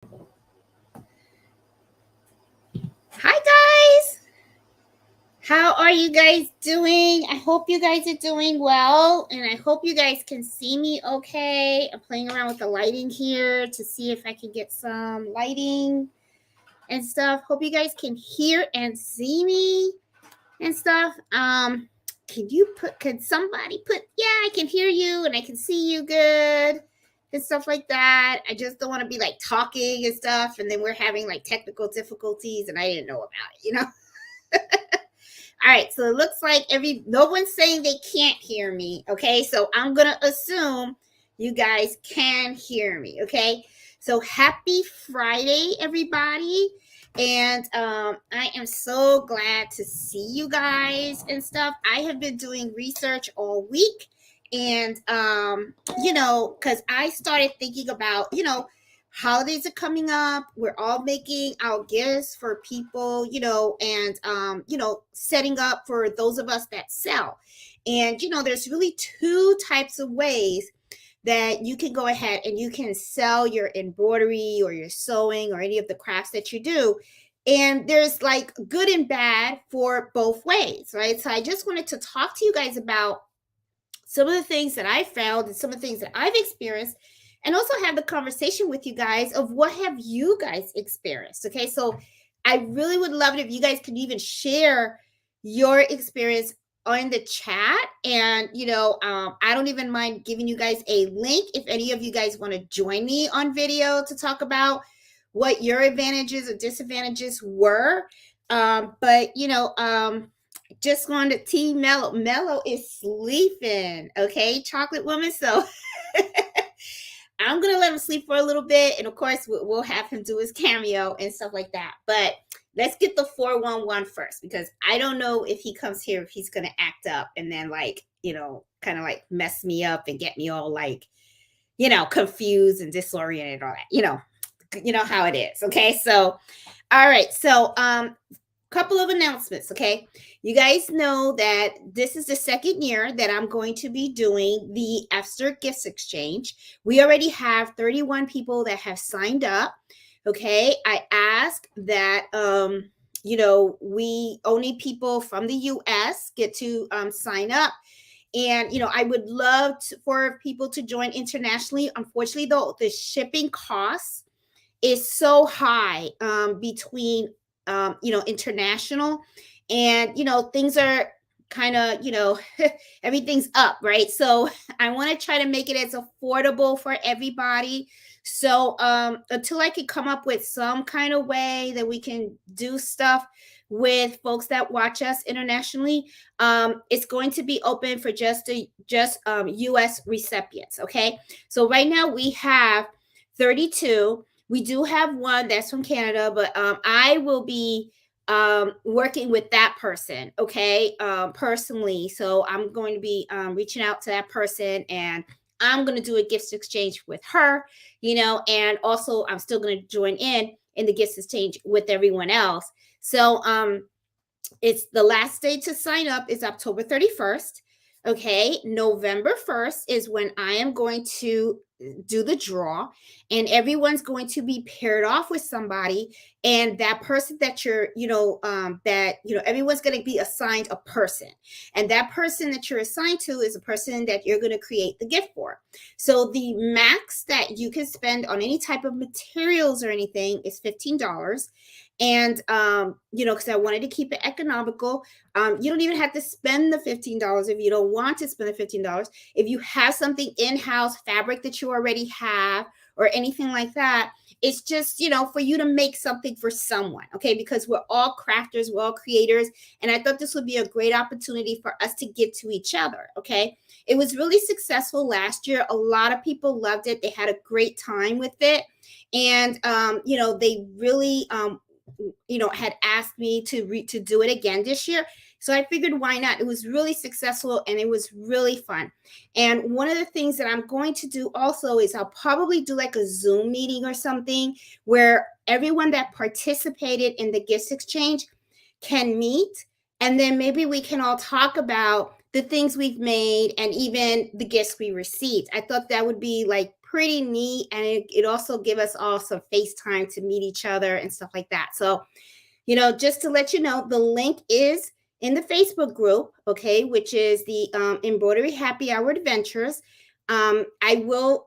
Hi guys, how are you guys doing? I hope you guys are doing well, and I hope you guys can see me okay. I'm playing around with the lighting here to see if I can get some lighting and stuff. Hope you guys can hear and see me and stuff. Can somebody put, yeah, I can hear you and I can see you good and stuff like that. I just don't want to be like talking and stuff, and then we're having like technical difficulties and I didn't know about it. All right, so it looks like no one's saying they can't hear me. Okay, so I'm gonna assume you guys can hear me. Okay, so happy Friday, everybody, and I am so glad to see you guys and stuff. I have been doing research all week, and because I started thinking about holidays are coming up. We're all making our gifts for people, and setting up for those of us that sell. And there's really two types of ways that you can go ahead and you can sell your embroidery or your sewing or any of the crafts that you do. And there's like good and bad for both ways, right? So I just wanted to talk to you guys about some of the things that I found and some of the things that I've experienced, and also have the conversation with you guys of what have you guys experienced. Okay, so I really would love it if you guys could even share your experience on the chat. And I don't even mind giving you guys a link if any of you guys want to join me on video to talk about what your advantages or disadvantages were. But just going to Team Mellow. Mellow is sleeping. Okay, chocolate woman. So I'm gonna let him sleep for a little bit, and of course we'll have him do his cameo and stuff like that. But let's get the 411 first, because I don't know if he comes here if he's gonna act up and then kind of like mess me up and get me all like confused and disoriented and all that. You know how it is. Okay, so all right, so couple of announcements. Okay, you guys know that this is the second year that I'm going to be doing the Esther Gifts Exchange. We already have 31 people that have signed up. Okay, I ask that we only people from the US get to sign up. And I would love for people to join internationally. Unfortunately, though, the shipping costs is so high between international, and things are kind of everything's up, right? So I want to try to make it as affordable for everybody. So until I can come up with some kind of way that we can do stuff with folks that watch us internationally, it's going to be open for just US recipients. Okay, so right now we have 32. We do have one that's from Canada, but I will be working with that person, okay, personally. So I'm going to be reaching out to that person, and I'm going to do a gifts exchange with her, and also I'm still going to join in the gifts exchange with everyone else. So it's the last day to sign up is October 31st. Okay, November 1st is when I am going to do the draw, and everyone's going to be paired off with somebody, and that person that everyone's going to be assigned a person, and that person that you're assigned to is a person that you're going to create the gift for. So the max that you can spend on any type of materials or anything is $15. And because I wanted to keep it economical, you don't even have to spend the $15 if you don't want to spend the $15. If you have something in-house fabric that you already have or anything like that, it's just for you to make something for someone. Okay, because we're all crafters, we're all creators, and I thought this would be a great opportunity for us to give to each other. Okay, it was really successful last year. A lot of people loved it. They had a great time with it, and they really had asked me to do it again this year. So I figured, why not? It was really successful and it was really fun. And one of the things that I'm going to do also is I'll probably do like a Zoom meeting or something where everyone that participated in the gifts exchange can meet, and then maybe we can all talk about the things we've made and even the gifts we received. I thought that would be like pretty neat. And it also give us all some FaceTime to meet each other and stuff like that. So, just to let you know, the link is in the Facebook group, okay, which is the Embroidery Happy Hour Adventures. I will,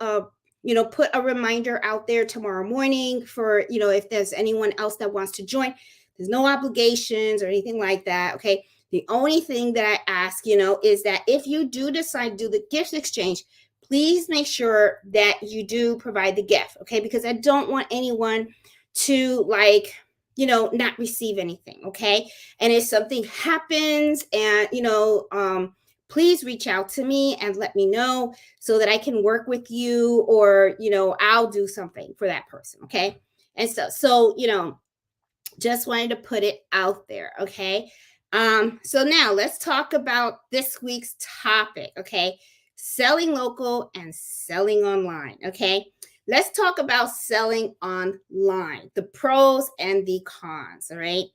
put a reminder out there tomorrow morning for, if there's anyone else that wants to join. There's no obligations or anything like that, okay? The only thing that I ask, is that if you do decide to do the gift exchange, please make sure that you do provide the gift, okay? Because I don't want anyone to not receive anything, okay? And if something happens and, please reach out to me and let me know so that I can work with you, or, I'll do something for that person, okay? And so, just wanted to put it out there, okay? So now let's talk about this week's topic, okay? Selling local and selling online, okay? Let's talk about selling online, the pros and the cons, all right?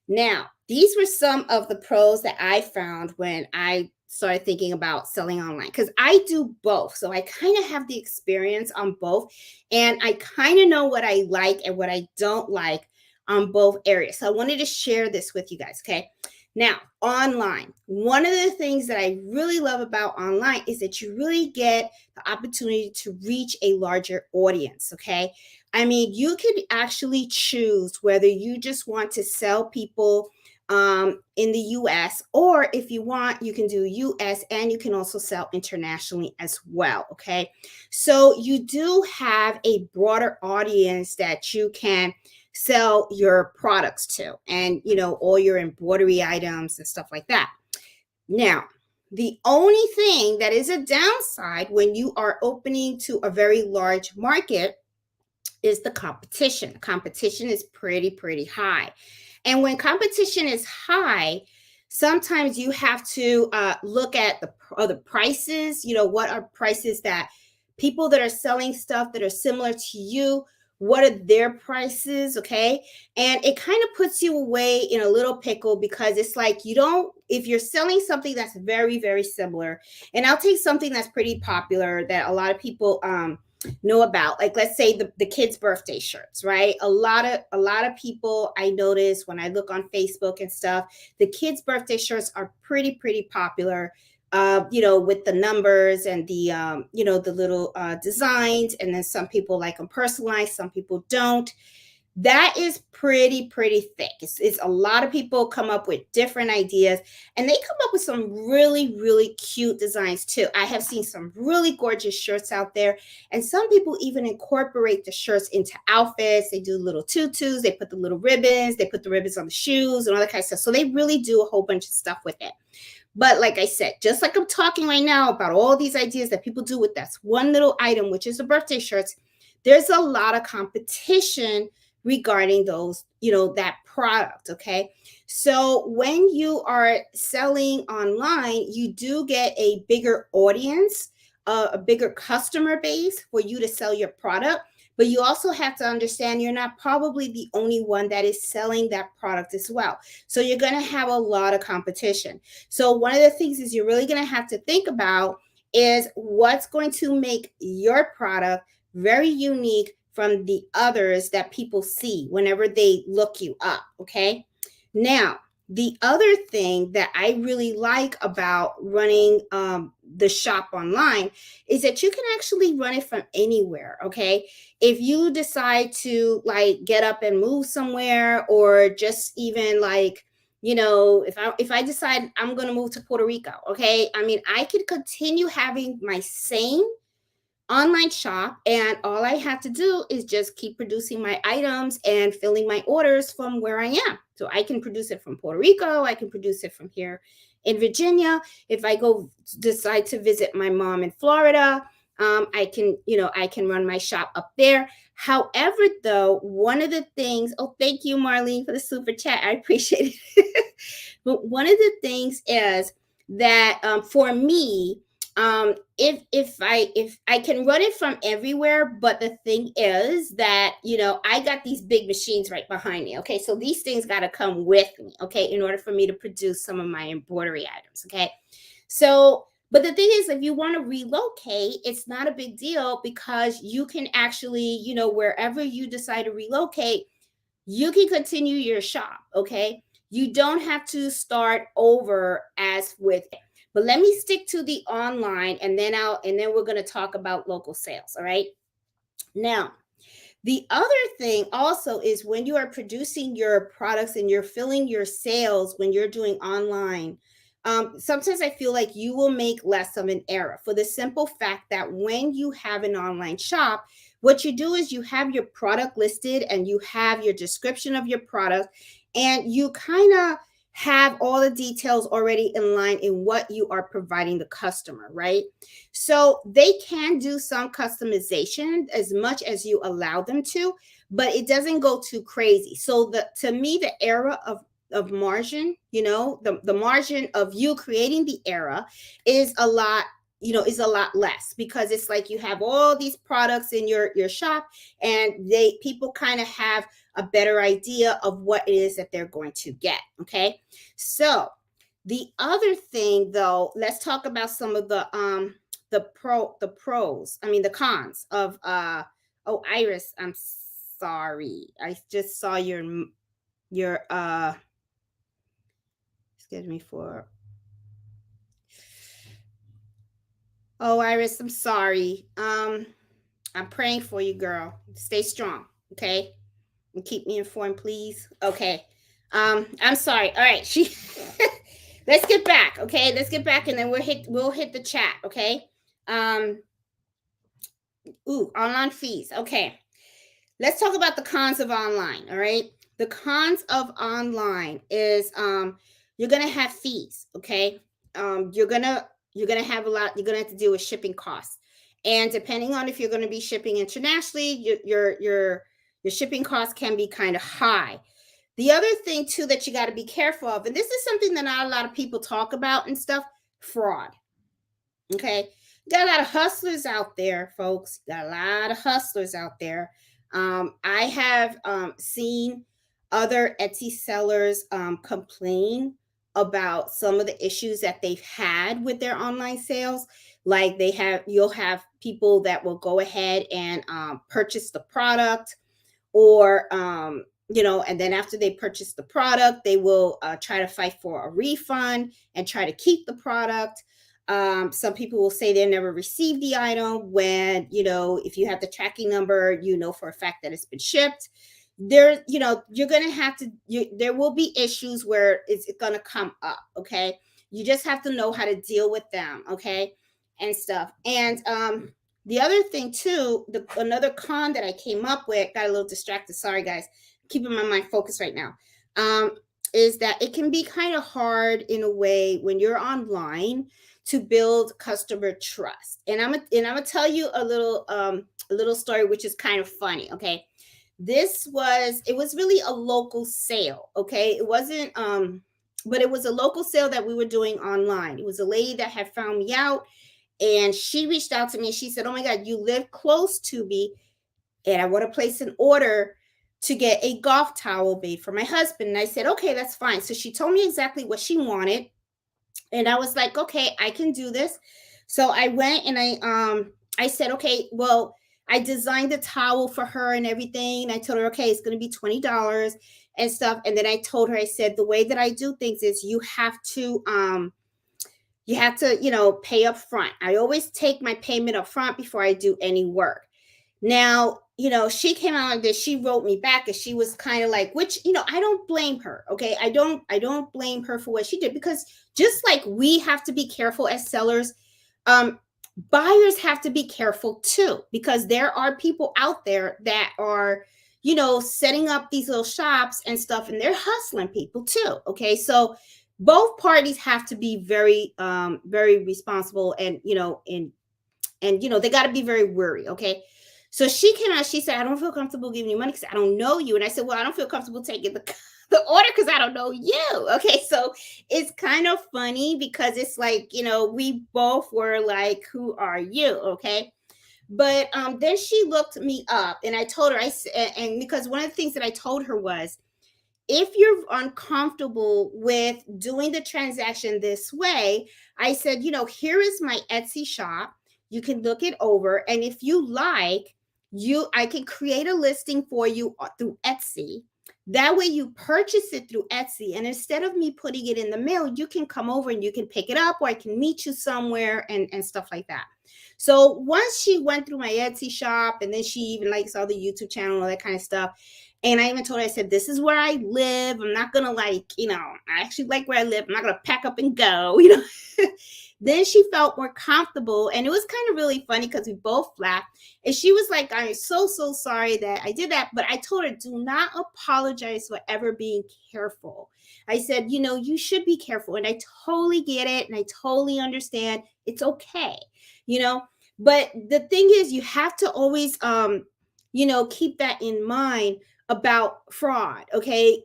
Now, these were some of the pros that I found when I started thinking about selling online, because I do both. So I kind of have the experience on both, and I kind of know what I like and what I don't like on both areas. So I wanted to share this with you guys, okay? Now, online, one of the things that I really love about online is that you really get the opportunity to reach a larger audience, okay? I mean, you could actually choose whether you just want to sell people in the US, or if you want, you can do US, and you can also sell internationally as well, okay? So you do have a broader audience that you can sell your products to, and all your embroidery items and stuff like that. Now, the only thing that is a downside when you are opening to a very large market is the competition. Competition is pretty high. And when competition is high, sometimes you have to look at the other prices. What are prices that people that are selling stuff that are similar to you, what are their prices, okay? And it kind of puts you away in a little pickle, because it's like if you're selling something that's very similar, and I'll take something that's pretty popular that a lot of people know about, like let's say the kids' birthday shirts, right? A lot of people, I notice when I look on Facebook and stuff, the kids' birthday shirts are pretty popular, with the numbers and the the little designs, and then some people like them personalized, some people don't. That is pretty thick. It's a lot of people come up with different ideas, and they come up with some really cute designs too. I have seen some really gorgeous shirts out there, and some people even incorporate the shirts into outfits. They do little tutus, they put the little ribbons, they put the ribbons on the shoes and all that kind of stuff. So they really do a whole bunch of stuff with it. But like I said, just like I'm talking right now about all these ideas that people do with that one little item, which is the birthday shirts, there's a lot of competition regarding those, that product, okay? So when you are selling online, you do get a bigger audience, a bigger customer base for you to sell your product. But you also have to understand you're not probably the only one that is selling that product as well. So you're going to have a lot of competition. So one of the things is you're really going to have to think about is what's going to make your product very unique from the others that people see whenever they look you up, okay? Now, the other thing that I really like about running the shop online is that you can actually run it from anywhere, okay? If you decide to get up and move somewhere, or just even if I decide I'm going to move to Puerto Rico, okay? I mean, I could continue having my same online shop, and all I have to do is just keep producing my items and filling my orders from where I am. So I can produce it from Puerto Rico, I can produce it from here in Virginia. If I decide to visit my mom in Florida, I can run my shop up there. However, though, one of the things, thank you, Marlene, for the super chat. I appreciate it. But one of the things is that for me, if I can run it from everywhere, but the thing is that I got these big machines right behind me, okay? So these things got to come with me, okay, in order for me to produce some of my embroidery items, okay? So But the thing is, if you want to relocate, it's not a big deal because you can actually, wherever you decide to relocate, you can continue your shop. Okay. You don't have to start over as with, but let me stick to the online, and then we're going to talk about local sales. All right. Now, the other thing also is when you are producing your products and you're filling your sales when you're doing online, sometimes I feel like you will make less of an error for the simple fact that when you have an online shop, what you do is you have your product listed and you have your description of your product, and you kind of have all the details already in line in what you are providing the customer, right? So they can do some customization as much as you allow them to, but it doesn't go too crazy. So to me, the era of margin, the margin of you creating the era is a lot, is a lot less, because it's like you have all these products in your shop, and people kind of have a better idea of what it is that they're going to get. Okay. So the other thing, though, let's talk about some of the cons of oh, Iris, I'm sorry. I just saw your excuse me for oh, Iris, I'm sorry. I'm praying for you, girl. Stay strong, okay? And keep me informed, please. Okay. I'm sorry. All right, let's get back, okay? Let's get back, and then we'll hit the chat, okay? Um Online fees. Okay. Let's talk about the cons of online. All right. The cons of online is you're gonna have fees. Okay. You're gonna have a lot. You're gonna have to deal with shipping costs, and depending on if you're gonna be shipping internationally, your shipping costs can be kind of high. The other thing too that you got to be careful of, and this is something that not a lot of people talk about and stuff, fraud. Okay. Got a lot of hustlers out there, folks. Got a lot of hustlers out there. I have seen other Etsy sellers complain about some of the issues that they've had with their online sales. Like you'll have people that will go ahead and purchase the product, or and then after they purchase the product, they will try to fight for a refund and try to keep the product. Some people will say they never received the item when, if you have the tracking number, for a fact that it's been shipped. You're going to have to, there will be issues where it's going to come up. Okay. You just have to know how to deal with them. Okay. And stuff. And, the other thing too, another con that I came up with, got a little distracted. Sorry guys, keeping my mind focused right now. Is that it can be kind of hard in a way when you're online to build customer trust. And I'm gonna tell you a little story, which is kind of funny. Okay. It was really a local sale. Okay. It wasn't, but it was a local sale that we were doing online. It was a lady that had found me out, and she reached out to me and she said, "Oh my God, you live close to me, and I want to place an order to get a golf towel made for my husband." And I said, "Okay, that's fine." So she told me exactly what she wanted. And I was like, "Okay, I can do this." So I went and I said, "Okay, well, I designed the towel for her and everything." And I told her, "Okay, it's going to be $20 and stuff." And then I told her, I said, "The way that I do things is you have to pay up front. I always take my payment up front before I do any work." Now, she came out like this. She wrote me back, and she was kind of like, which, I don't blame her. Okay. I don't blame her for what she did, because just like we have to be careful as sellers, buyers have to be careful too, because there are people out there that are, setting up these little shops and stuff, and they're hustling people too. Okay. So both parties have to be very, very responsible, and, they got to be very wary. Okay. So she came out, she said, "I don't feel comfortable giving you money because I don't know you." And I said, "Well, I don't feel comfortable taking the order because I don't know you." Okay. So it's kind of funny because it's like, we both were like, "Who are you?" Okay. But then she looked me up, and I told her, and because one of the things that I told her was, if you're uncomfortable with doing the transaction this way, I said, here is my Etsy shop. You can look it over. And if you like, I can create a listing for you through Etsy. That way you purchase it through Etsy. And instead of me putting it in the mail, you can come over and you can pick it up, or I can meet you somewhere and stuff like that. So once she went through my Etsy shop, and then she even saw the YouTube channel, all that kind of stuff. And I even told her, I said, this is where I live. I'm not going to I actually like where I live. I'm not going to pack up and go, Then she felt more comfortable. And it was kind of really funny because we both laughed. And she was like, I'm so sorry that I did that. But I told her, do not apologize for ever being careful. I said, you should be careful. And I totally get it. And I totally understand. It's okay, But the thing is, you have to always, keep that in mind about fraud, okay?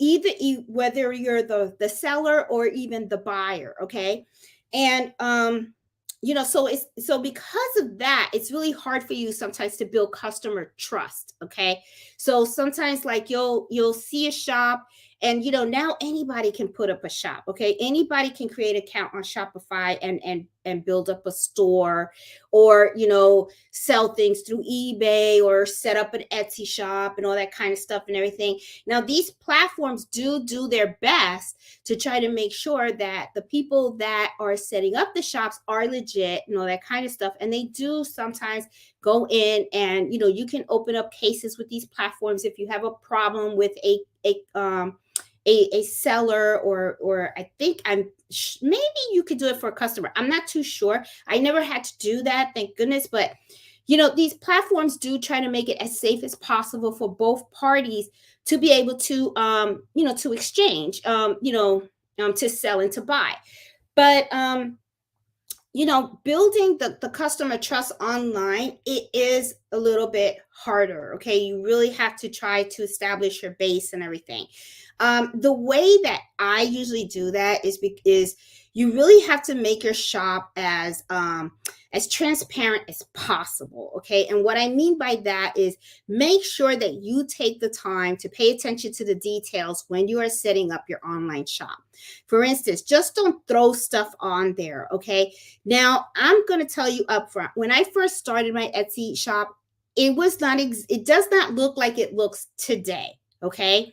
Whether you're the seller or even the buyer, okay? And so because of that, it's really hard for you sometimes to build customer trust, okay? So sometimes you'll see a shop, and now anybody can put up a shop, okay? Anybody can create an account on Shopify and build up a store, or sell things through eBay, or set up an Etsy shop and all that kind of stuff and everything. Now these platforms do their best to try to make sure that the people that are setting up the shops are legit and all that kind of stuff. And they do sometimes go in and you can open up cases with these platforms if you have a problem with a seller, or I think maybe you could do it for a customer. I'm not too sure. I never had to do that, thank goodness. But these platforms do try to make it as safe as possible for both parties to be able to to exchange, to sell and to buy. But building the customer trust online, it is a little bit harder, okay? You really have to try to establish your base and everything. The way that I usually do that is you really have to make your shop as transparent as possible, okay? And what I mean by that is make sure that you take the time to pay attention to the details when you are setting up your online shop. For instance, just don't throw stuff on there, okay? Now, I'm going to tell you up front, when I first started my Etsy shop, it does not look like it looks today, okay?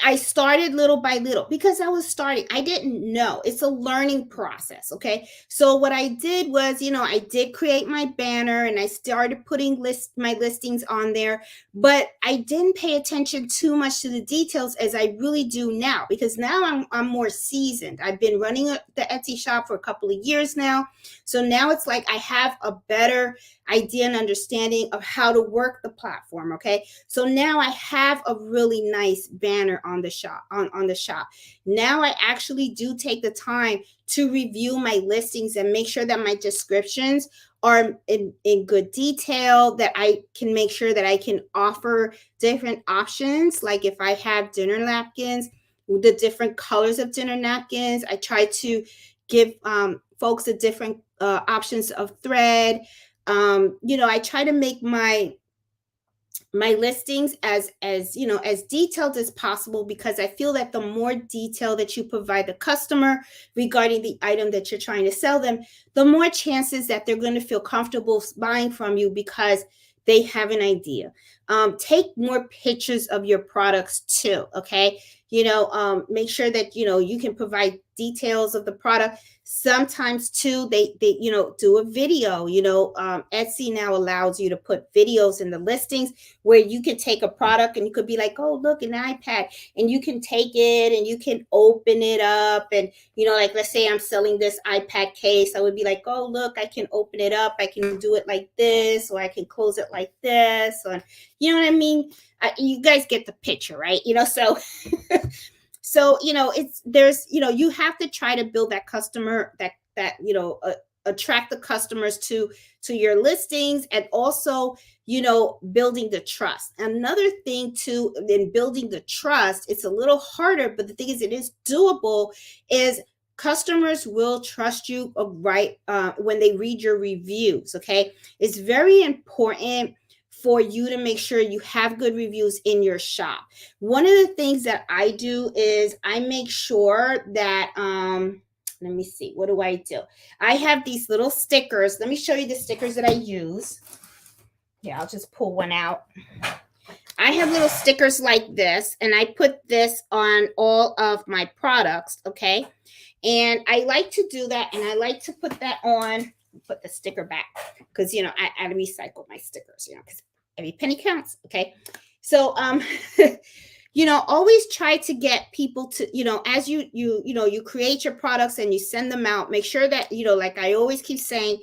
I started little by little because I was starting. I didn't know. It's a learning process, okay? So what I did was, I did create my banner, and I started putting my listings on there, but I didn't pay attention too much to the details as I really do now, because now I'm more seasoned. I've been running the Etsy shop for a couple of years now. So now it's like I have a better idea and understanding of how to work the platform, okay? So now I have a really nice banner on the shop. On the shop. Now I actually do take the time to review my listings and make sure that my descriptions are in good detail, that I can make sure that I can offer different options. Like if I have dinner napkins, the different colors of dinner napkins, I try to give folks the different options of thread. I try to make my listings as detailed as possible, because I feel that the more detail that you provide the customer regarding the item that you're trying to sell them, the more chances that they're going to feel comfortable buying from you, because they have an idea. Take more pictures of your products too, okay? Make sure that you can provide details of the product. Sometimes too, they do a video. Etsy now allows you to put videos in the listings where you can take a product and you could be like, oh, look, an iPad, and you can take it and you can open it up, and like, let's say I'm selling this iPad case, I would be like, oh, look, I can open it up, I can do it like this, or I can close it like this, or you know what I mean? You guys get the picture, right? So so you have to try to build that customer, that attract the customers to your listings, and also building the trust. Another thing too, in building the trust, it's a little harder, but the thing is, it is doable, is customers will trust you, right, when they read your reviews, okay? It's very important for you to make sure you have good reviews in your shop. One of the things that I do is I make sure that let me see, what do I do? I have these little stickers. Let me show you the stickers that I use. Yeah, I'll just pull one out. I have little stickers like this, and I put this on all of my products, okay? And I like to do that, and I like to put that on, put the sticker back, because, you know, I recycle my stickers, you know, because every penny counts, okay? So, you know, always try to get people to, you know, as you create your products and you send them out, make sure that, you know, like I always keep saying,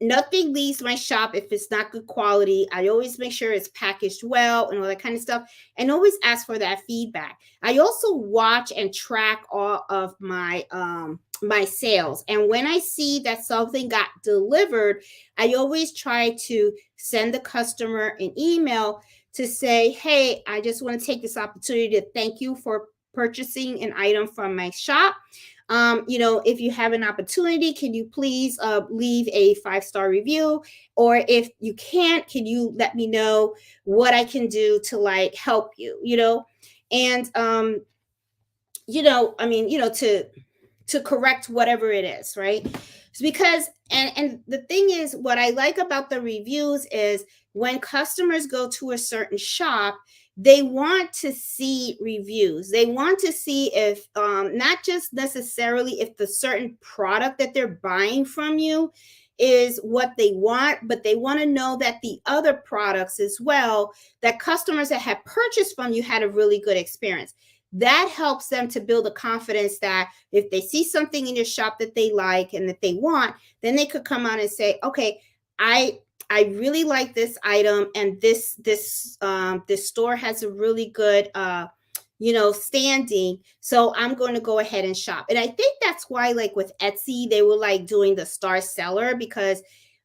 nothing leaves my shop if it's not good quality. I always make sure it's packaged well and all that kind of stuff, and always ask for that feedback. I also watch and track all of my sales, and when I see that something got delivered, I always try to send the customer an email to say, hey, I just want to take this opportunity to thank you for purchasing an item from my shop. You know, if you have an opportunity, can you please leave a 5-star review? Or if you can't, can you let me know what I can do to like help you, you know? And you know, I mean, you know, to correct whatever it is, right? It's because and the thing is, what I like about the reviews is when customers go to a certain shop, they want to see reviews. They want to see if not just necessarily if the certain product that they're buying from you is what they want, but they want to know that the other products as well, that customers that have purchased from you had a really good experience. That helps them to build a confidence that if they see something in your shop that they like and that they want, then they could come on and say, okay, I really like this item, and this store has a really good you know, standing, so I'm going to go ahead and shop. And I think that's why, like with Etsy, they were like doing the star seller, because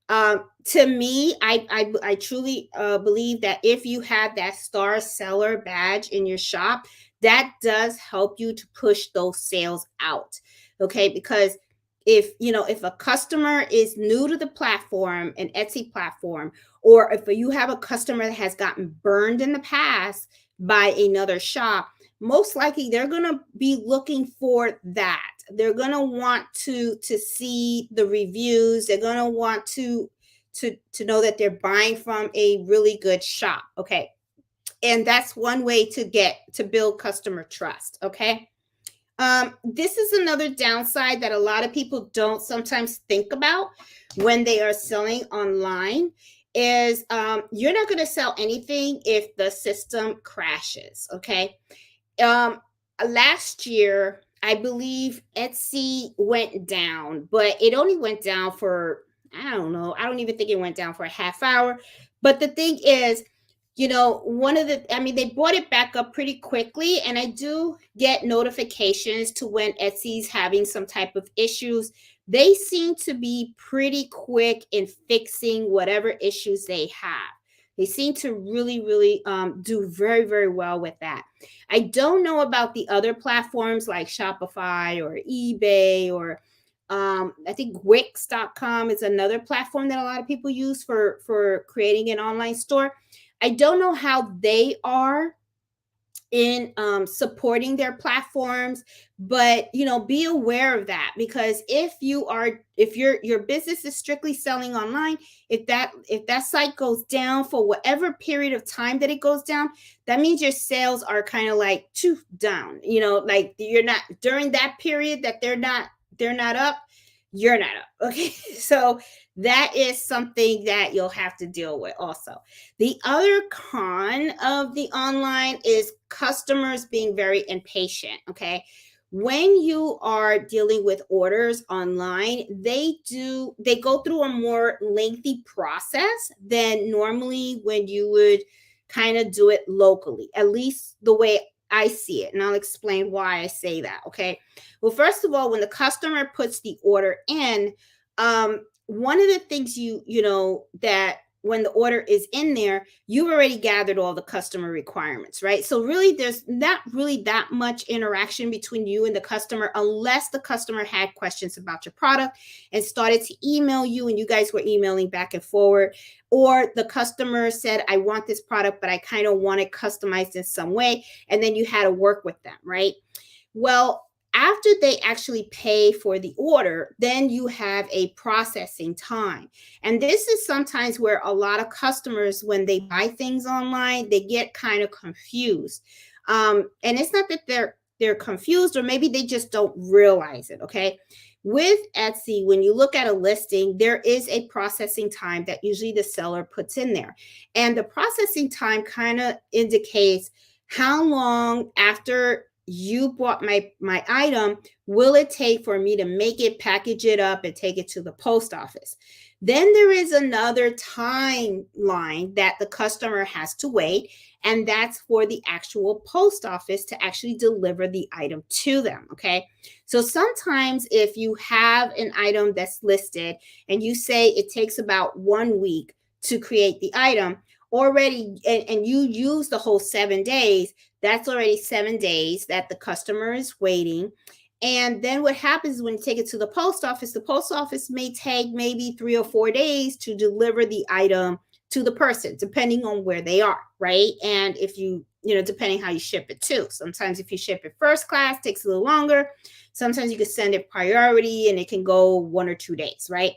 to me, I truly believe that if you have that star seller badge in your shop, that does help you to push those sales out. Okay, because if you know, if a customer is new to the platform, an Etsy platform, or if you have a customer that has gotten burned in the past by another shop, most likely they're going to be looking for that. They're going to want to see the reviews. They're going to want to know that they're buying from a really good shop. Okay, and that's one way to get to build customer trust. Okay, this is another downside that a lot of people don't sometimes think about when they are selling online is you're not going to sell anything if the system crashes. Okay, um last year I believe Etsy went down, but it only went down for, I don't know, I don't even think it went down for a half hour. But the thing is, you know, one of the, I mean, they brought it back up pretty quickly, and I do get notifications to when Etsy's having some type of issues. They seem to be pretty quick in fixing whatever issues they have. They seem to really do very, very well with that. I don't know about the other platforms like Shopify or eBay, or I think Wix.com is another platform that a lot of people use for creating an online store. I don't know how they are in supporting their platforms, but you know, be aware of that, because if your business is strictly selling online, if that site goes down for whatever period of time that it goes down, that means your sales are kind of like too down, you know, like you're not, during that period that they're not up, you're not up. Okay, so that is something that you'll have to deal with also. The other con of the online is customers being very impatient. Okay, when you are dealing with orders online, they go through a more lengthy process than normally when you would kind of do it locally, at least the way I see it, and I'll explain why I say that. Okay, well, first of all, when the customer puts the order in, one of the things you know that when the order is in there, you've already gathered all the customer requirements, right? So really, there's not really that much interaction between you and the customer unless the customer had questions about your product and started to email you and you guys were emailing back and forward, or the customer said, I want this product, but I kind of want it customized in some way. And then you had to work with them, right? Well, after they actually pay for the order, then you have a processing time. And this is sometimes where a lot of customers, when they buy things online, they get kind of confused. And it's not that they're confused, or maybe they just don't realize it. Okay. With Etsy, when you look at a listing, there is a processing time that usually the seller puts in there. And the processing time kind of indicates how long after you bought my item will it take for me to make it, package it up, and take it to the post office. Then there is another timeline that the customer has to wait, and that's for the actual post office to actually deliver the item to them. Okay. So sometimes if you have an item that's listed and you say it takes about 1 week to create the item already, and you use the whole 7 days, that's already 7 days that the customer is waiting. And then what happens when you take it to the post office may take maybe 3 or 4 days to deliver the item to the person, depending on where they are, right? And if depending how you ship it too. Sometimes if you ship it first class, it takes a little longer. Sometimes you can send it priority and it can go 1 or 2 days, right?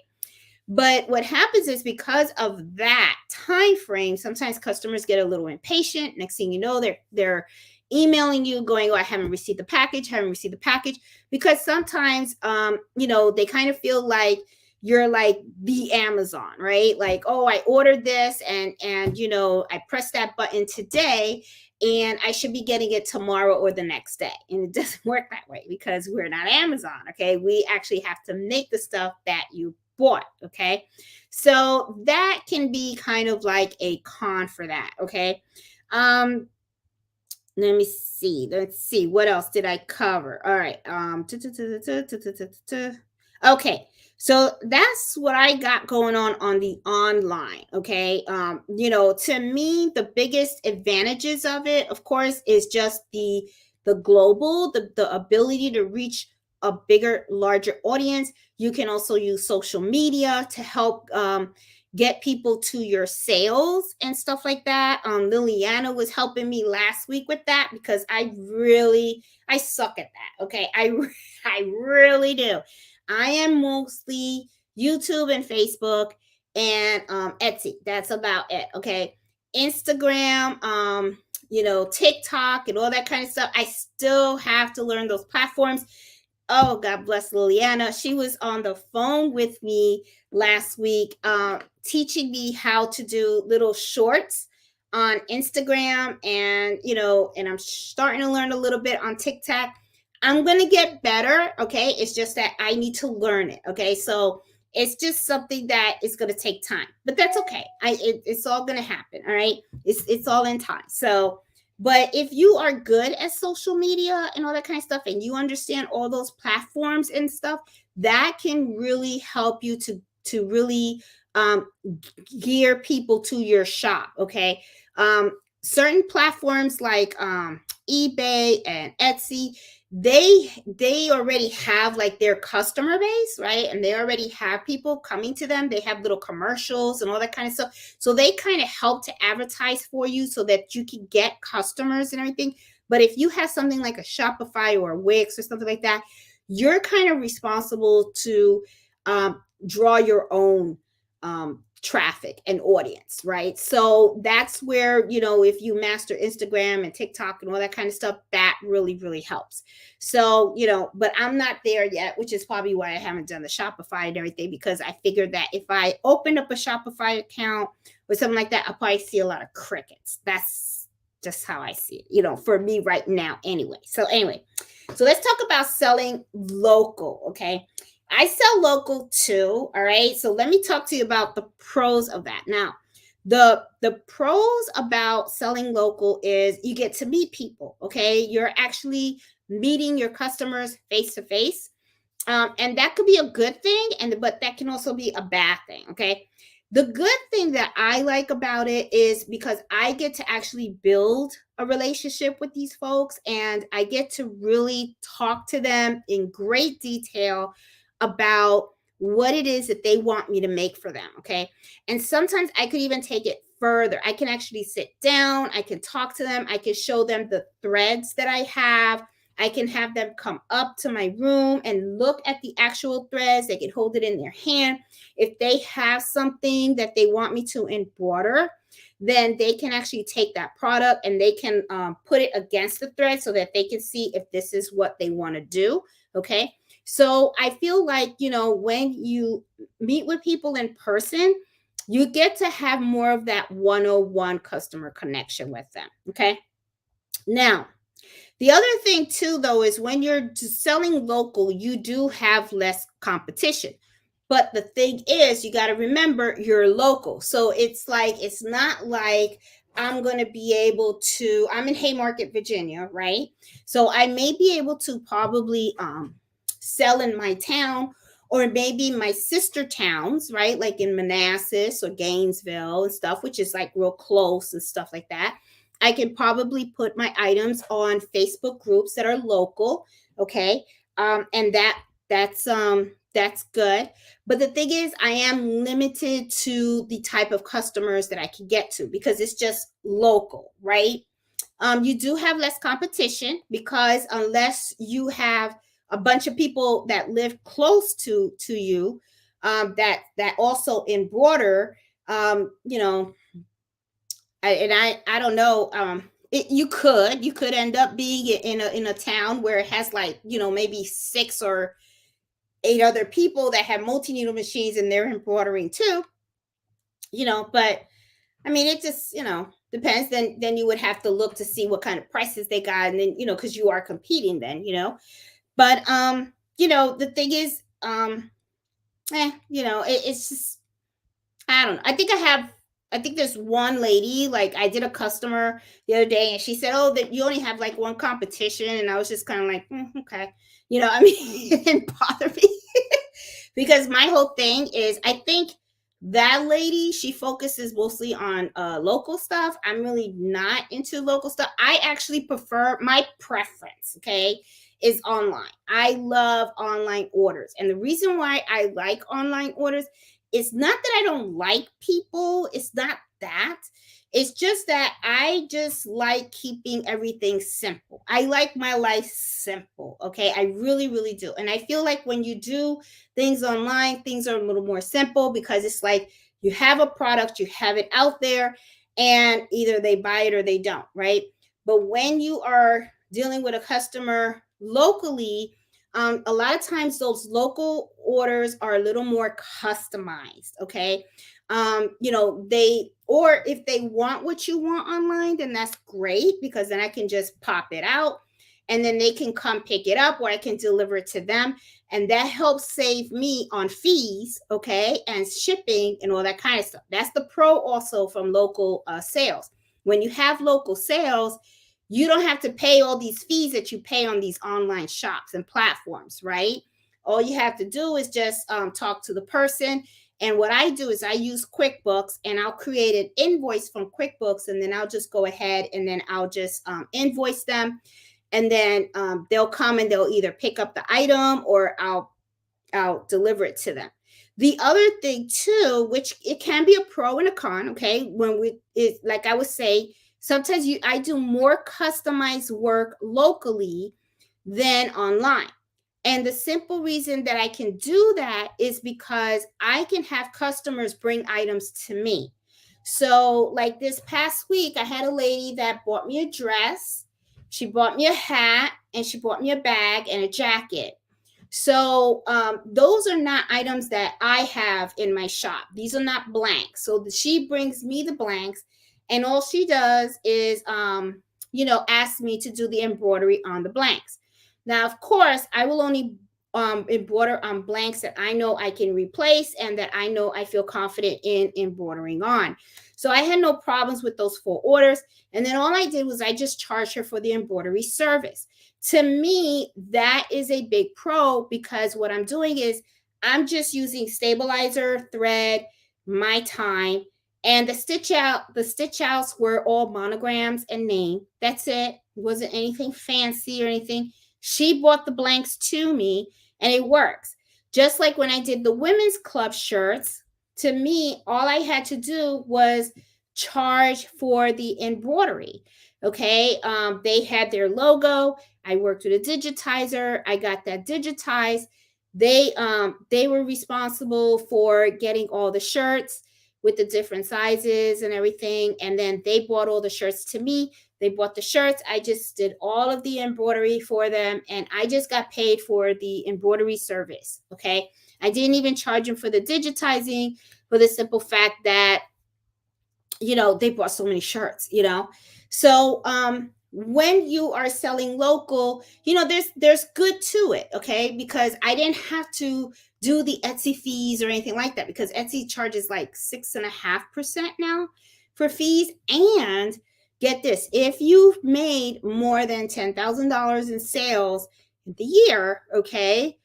But what happens is because of that time frame, sometimes customers get a little impatient. Next thing you know, they're emailing you going, oh, I haven't received the package, because sometimes they kind of feel like you're like the Amazon, right? Like, oh, I ordered this and I pressed that button today and I should be getting it tomorrow or the next day. And it doesn't work that way because we're not Amazon. Okay. We actually have to make the stuff that you bought. Okay. So that can be kind of like a con for that. Okay. Let me see. Let's see. What else did I cover? All right. Okay. So that's what I got going on the online. Okay. To me, the biggest advantages of it, of course, is just the global, the ability to reach a bigger, larger audience. You can also use social media to help get people to your sales and stuff like that. Liliana was helping me last week with that because I suck at that. Okay. I really do. I am mostly YouTube and Facebook and Etsy. That's about it. Okay. Instagram, TikTok and all that kind of stuff. I still have to learn those platforms. Oh, God bless Liliana. She was on the phone with me last week, teaching me how to do little shorts on Instagram, and I'm starting to learn a little bit on TikTok. I'm going to get better. Okay. It's just that I need to learn it. Okay. So it's just something that is going to take time, but that's okay. It's all going to happen. All right. It's all in time. So, but if you are good at social media and all that kind of stuff, and you understand all those platforms and stuff, that can really help you to really gear people to your shop. Okay. Certain platforms like eBay and Etsy, they already have like their customer base, right? And they already have people coming to them. They have little commercials and all that kind of stuff. So they kind of help to advertise for you so that you can get customers and everything. But if you have something like a Shopify or a Wix or something like that, you're kind of responsible to draw your own traffic and audience, right? So that's where, if you master Instagram and TikTok and all that kind of stuff, that really, really helps. So, but I'm not there yet, which is probably why I haven't done the Shopify and everything, because I figured that if I opened up a Shopify account or something like that, I'll probably see a lot of crickets. That's just how I see it, for me right now anyway. So let's talk about selling local, okay? I sell local too. All right. So let me talk to you about the pros of that. Now, the pros about selling local is you get to meet people. Okay. You're actually meeting your customers face to face. And that could be a good thing. But that can also be a bad thing. Okay. The good thing that I like about it is because I get to actually build a relationship with these folks, and I get to really talk to them in great detail about what it is that they want me to make for them. Okay. And sometimes I could even take it further. I can actually sit down, I can talk to them, I can show them the threads that I have. I can have them come up to my room and look at the actual threads. They can hold it in their hand. If they have something that they want me to embroider, then they can actually take that product and they can put it against the thread so that they can see if this is what they want to do. Okay. So I feel like, when you meet with people in person, you get to have more of that 101 customer connection with them. Okay. Now, the other thing too, though, is when you're selling local, you do have less competition. But the thing is, you got to remember you're local. So it's not like I'm going to be able to, I'm in Haymarket, Virginia, right? So I may be able to probably sell in my town or maybe my sister towns, right? Like in Manassas or Gainesville and stuff, which is like real close and stuff like that. I can probably put my items on Facebook groups that are local, okay? And that's good. But the thing is, I am limited to the type of customers that I can get to because it's just local, right? You do have less competition because unless you have a bunch of people that live close to you, that also embroider, you know, I don't know. You could end up being in a town where it has like maybe 6 or 8 other people that have multi needle machines and they're embroidering too. But I mean, it just depends. Then you would have to look to see what kind of prices they got, and then because you are competing then. But the thing is, it's just I don't know. I think there's one lady, like I did a customer the other day and she said, "Oh, that you only have like one competition." And I was just kind of like, okay. I mean, it didn't bother me because my whole thing is I think that lady, she focuses mostly on local stuff. I'm really not into local stuff. I actually prefer my preference, okay, is online. I love online orders. And the reason why I like online orders, it's not that I don't like people. It's not that. It's just that I just like keeping everything simple. I like my life simple. Okay. I really, really do. And I feel like when you do things online, things are a little more simple because it's like you have a product, you have it out there, and either they buy it or they don't. Right. But when you are dealing with a customer locally, a lot of times those local orders are a little more customized. Okay. They, or if they want what you want online, then that's great because then I can just pop it out and then they can come pick it up or I can deliver it to them. And that helps save me on fees, okay, and shipping and all that kind of stuff. That's the pro also from local sales. When you have local sales, you don't have to pay all these fees that you pay on these online shops and platforms, right? All you have to do is just talk to the person. And what I do is I use QuickBooks and I'll create an invoice from QuickBooks and then I'll just go ahead and then I'll just invoice them. And then they'll come and they'll either pick up the item or I'll deliver it to them. The other thing too, which it can be a pro and a con, okay, when we is like I would say, sometimes I do more customized work locally than online. And the simple reason that I can do that is because I can have customers bring items to me. So, like this past week, I had a lady that bought me a dress, she bought me a hat, and she bought me a bag and a jacket. So those are not items that I have in my shop. These are not blanks. So she brings me the blanks, and all she does is, ask me to do the embroidery on the blanks. Now, of course, I will only embroider on blanks that I know I can replace and that I know I feel confident in embroidering on. So I had no problems with those 4 orders. And then all I did was I just charged her for the embroidery service. To me, that is a big pro because what I'm doing is I'm just using stabilizer, thread, my time. And the stitch outs were all monograms and name. That's it. Wasn't anything fancy or anything. She bought the blanks to me, and it works. Just like when I did the women's club shirts, to me, all I had to do was charge for the embroidery. Okay. They had their logo. I worked with a digitizer. I got that digitized. They were responsible for getting all the shirts with the different sizes and everything, and then they bought all the shirts to me. They bought the shirts. I just did all of the embroidery for them, and I just got paid for the embroidery service. Okay. I didn't even charge them for the digitizing, for the simple fact that, they bought so many shirts. So when you are selling local, there's good to it. Okay. Because I didn't have to do the Etsy fees or anything like that, because Etsy charges like 6.5% now for fees. And get this, if you've made more than $10,000 in sales in the year, okay,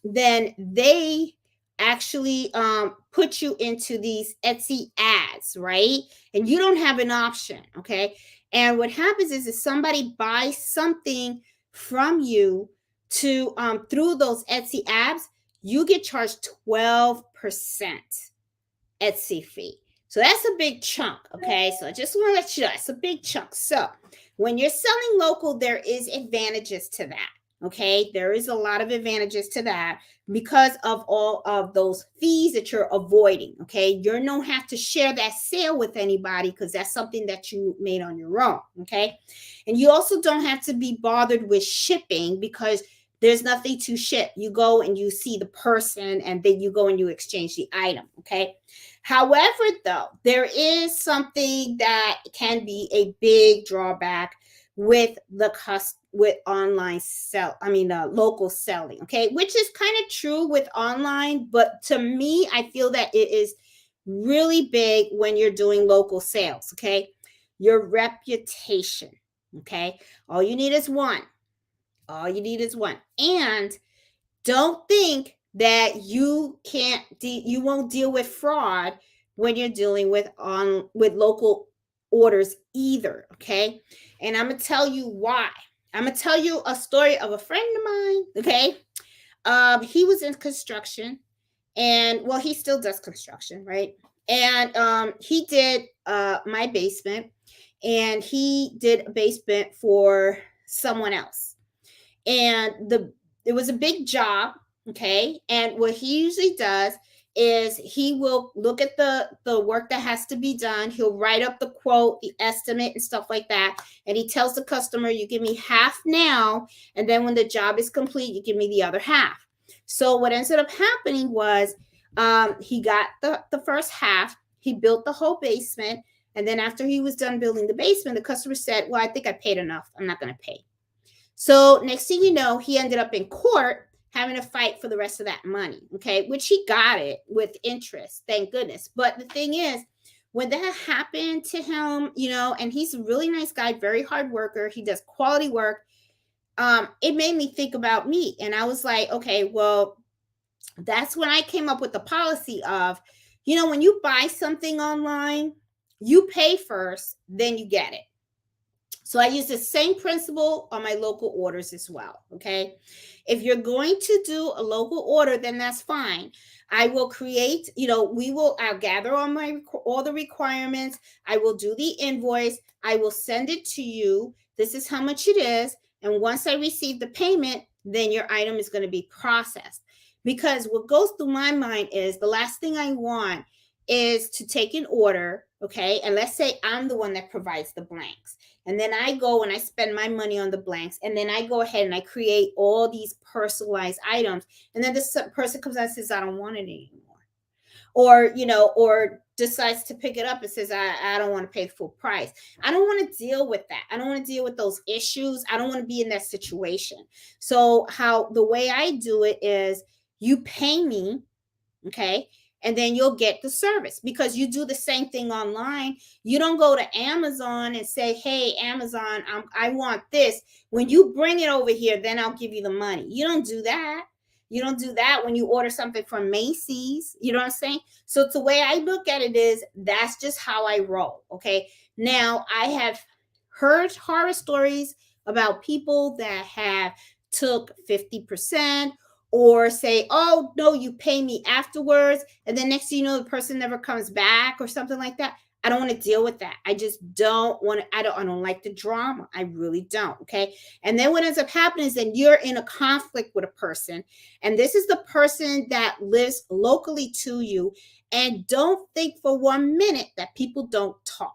then they actually put you into these Etsy ads, right? And you don't have an option, okay? And what happens is if somebody buys something from you to through those Etsy ads, you get charged 12% Etsy fee. So that's a big chunk, okay? So I just want to let you know it's a big chunk. So when you're selling local, there is advantages to that. Okay, there is a lot of advantages to that because of all of those fees that you're avoiding. Okay, you don't have to share that sale with anybody because that's something that you made on your own. Okay, and you also don't have to be bothered with shipping because there's nothing to ship. You go and you see the person, and then you go and you exchange the item. Okay. However, though, there is something that can be a big drawback with with online local selling, okay, which is kind of true with online, but to me, I feel that it is really big when you're doing local sales. Okay, your reputation. Okay, all you need is one. And don't think that you won't deal with fraud when you're dealing with local orders either. Okay, and I'm gonna tell you why. I'm gonna tell you a story of a friend of mine. Okay, he was in construction, and well, he still does construction, right? And he did my basement, and he did a basement for someone else, and it was a big job. Okay, and what he usually does is he will look at the work that has to be done. He'll write up the quote, the estimate, and stuff like that, and he tells the customer, you give me half now, and then when the job is complete, you give me the other half. So what ended up happening was he got the first half. He built the whole basement, and then after he was done building the basement, the customer said, well, I think I paid enough, I'm not going to pay. So next thing you know, he ended up in court having to fight for the rest of that money. Okay, which he got it with interest, thank goodness. But the thing is, when that happened to him, and he's a really nice guy, very hard worker, he does quality work. It made me think about me, and I was like, okay, well, that's when I came up with the policy of, when you buy something online, you pay first, then you get it. So I use the same principle on my local orders as well. Okay. If you're going to do a local order, then that's fine. I will create, I'll gather all the requirements. I will do the invoice. I will send it to you. This is how much it is. And once I receive the payment, then your item is going to be processed. Because what goes through my mind is the last thing I want is to take an order. Okay. And let's say I'm the one that provides the blanks. And then I go and I spend my money on the blanks. And then I go ahead and I create all these personalized items. And then this person comes out and says, I don't want it anymore. Or decides to pick it up and says, I don't want to pay full price. I don't want to deal with that. I don't want to deal with those issues. I don't want to be in that situation. So the way I do it is you pay me, okay? And then you'll get the service, because you do the same thing online. You don't go to Amazon and say, hey, Amazon, I want this. When you bring it over here, then I'll give you the money. You don't do that. You don't do that when you order something from Macy's. You know what I'm saying? So it's the way I look at it is that's just how I roll. Okay. Now I have heard horror stories about people that have took 50% or say, oh no, you pay me afterwards. And then next thing you know, the person never comes back or something like that. I don't want to deal with that. I just don't want to, I don't like the drama. I really don't. Okay. And then what ends up happening is then you're in a conflict with a person. And this is the person that lives locally to you. And don't think for 1 minute that people don't talk.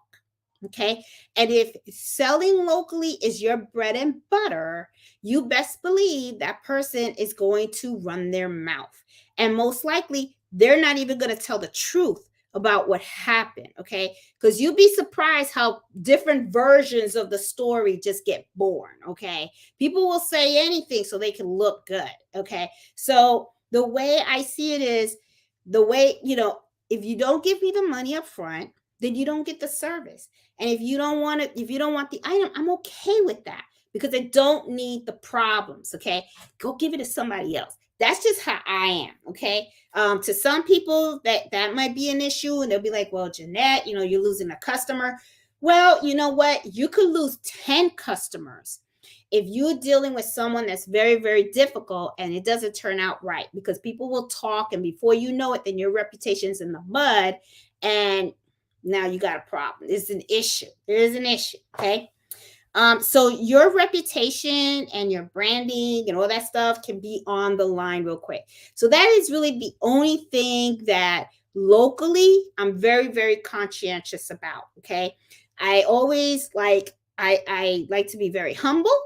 Okay. And if selling locally is your bread and butter, you best believe that person is going to run their mouth. And most likely, they're not even going to tell the truth about what happened. Okay. Because you'll be surprised how different versions of the story just get born. Okay. People will say anything so they can look good. Okay. So the way I see it is the way, if you don't give me the money up front, then you don't get the service. And if you don't want it, if you don't want the item, I'm okay with that because I don't need the problems. Okay. Go give it to somebody else. That's just how I am. Okay. To some people that might be an issue and they'll be like, well, Jeanette, you're losing a customer. Well, you know what? You could lose 10 customers if you're dealing with someone that's very, very difficult and it doesn't turn out right, because people will talk and before you know it, then your reputation's in the mud and now you got a problem. It's an issue. There is an issue. Okay. So your reputation and your branding and all that stuff can be on the line real quick. So that is really the only thing that locally I'm very, very conscientious about. Okay. I always I like to be very humble.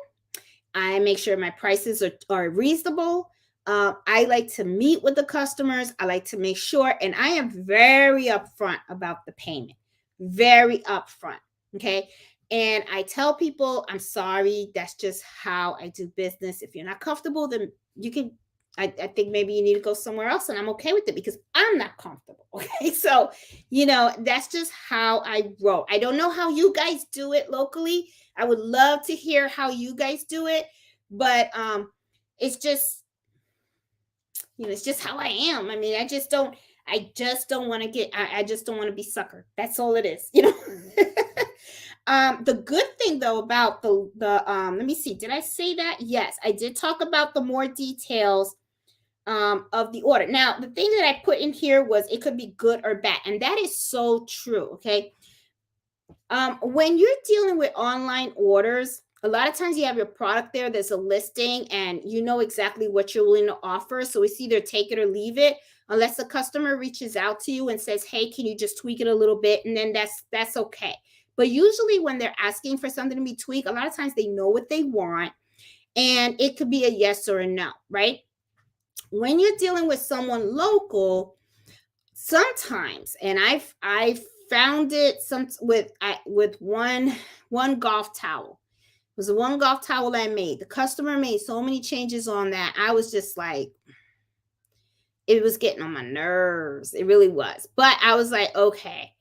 I make sure my prices are reasonable. I like to meet with the customers. I like to make sure, and I am very upfront about the payment, very upfront. Okay. And I tell people, I'm sorry. That's just how I do business. If you're not comfortable, then you can, I think maybe you need to go somewhere else. And I'm okay with it because I'm not comfortable. Okay. So, that's just how I roll. I don't know how you guys do it locally. I would love to hear how you guys do it. But it's just, it's just how I am. I mean, I just don't want to I just don't want to be suckered. That's all it is, The good thing though about the let me see, did I say that? Yes, I did talk about the more details of the order. Now, the thing that I put in here was it could be good or bad, and that is so true. Okay. When you're dealing with online orders, a lot of times you have your product there, there's a listing, and you know exactly what you're willing to offer. So it's either take it or leave it, unless the customer reaches out to you and says, hey, can you just tweak it a little bit? And then that's okay. But usually when they're asking for something to be tweaked, a lot of times they know what they want, and it could be a yes or a no, right? When you're dealing with someone local, sometimes, and I've found it with one golf towel. It was the one golf towel I made. The customer made so many changes on that. I was just like, it was getting on my nerves. It really was. But I was like, okay.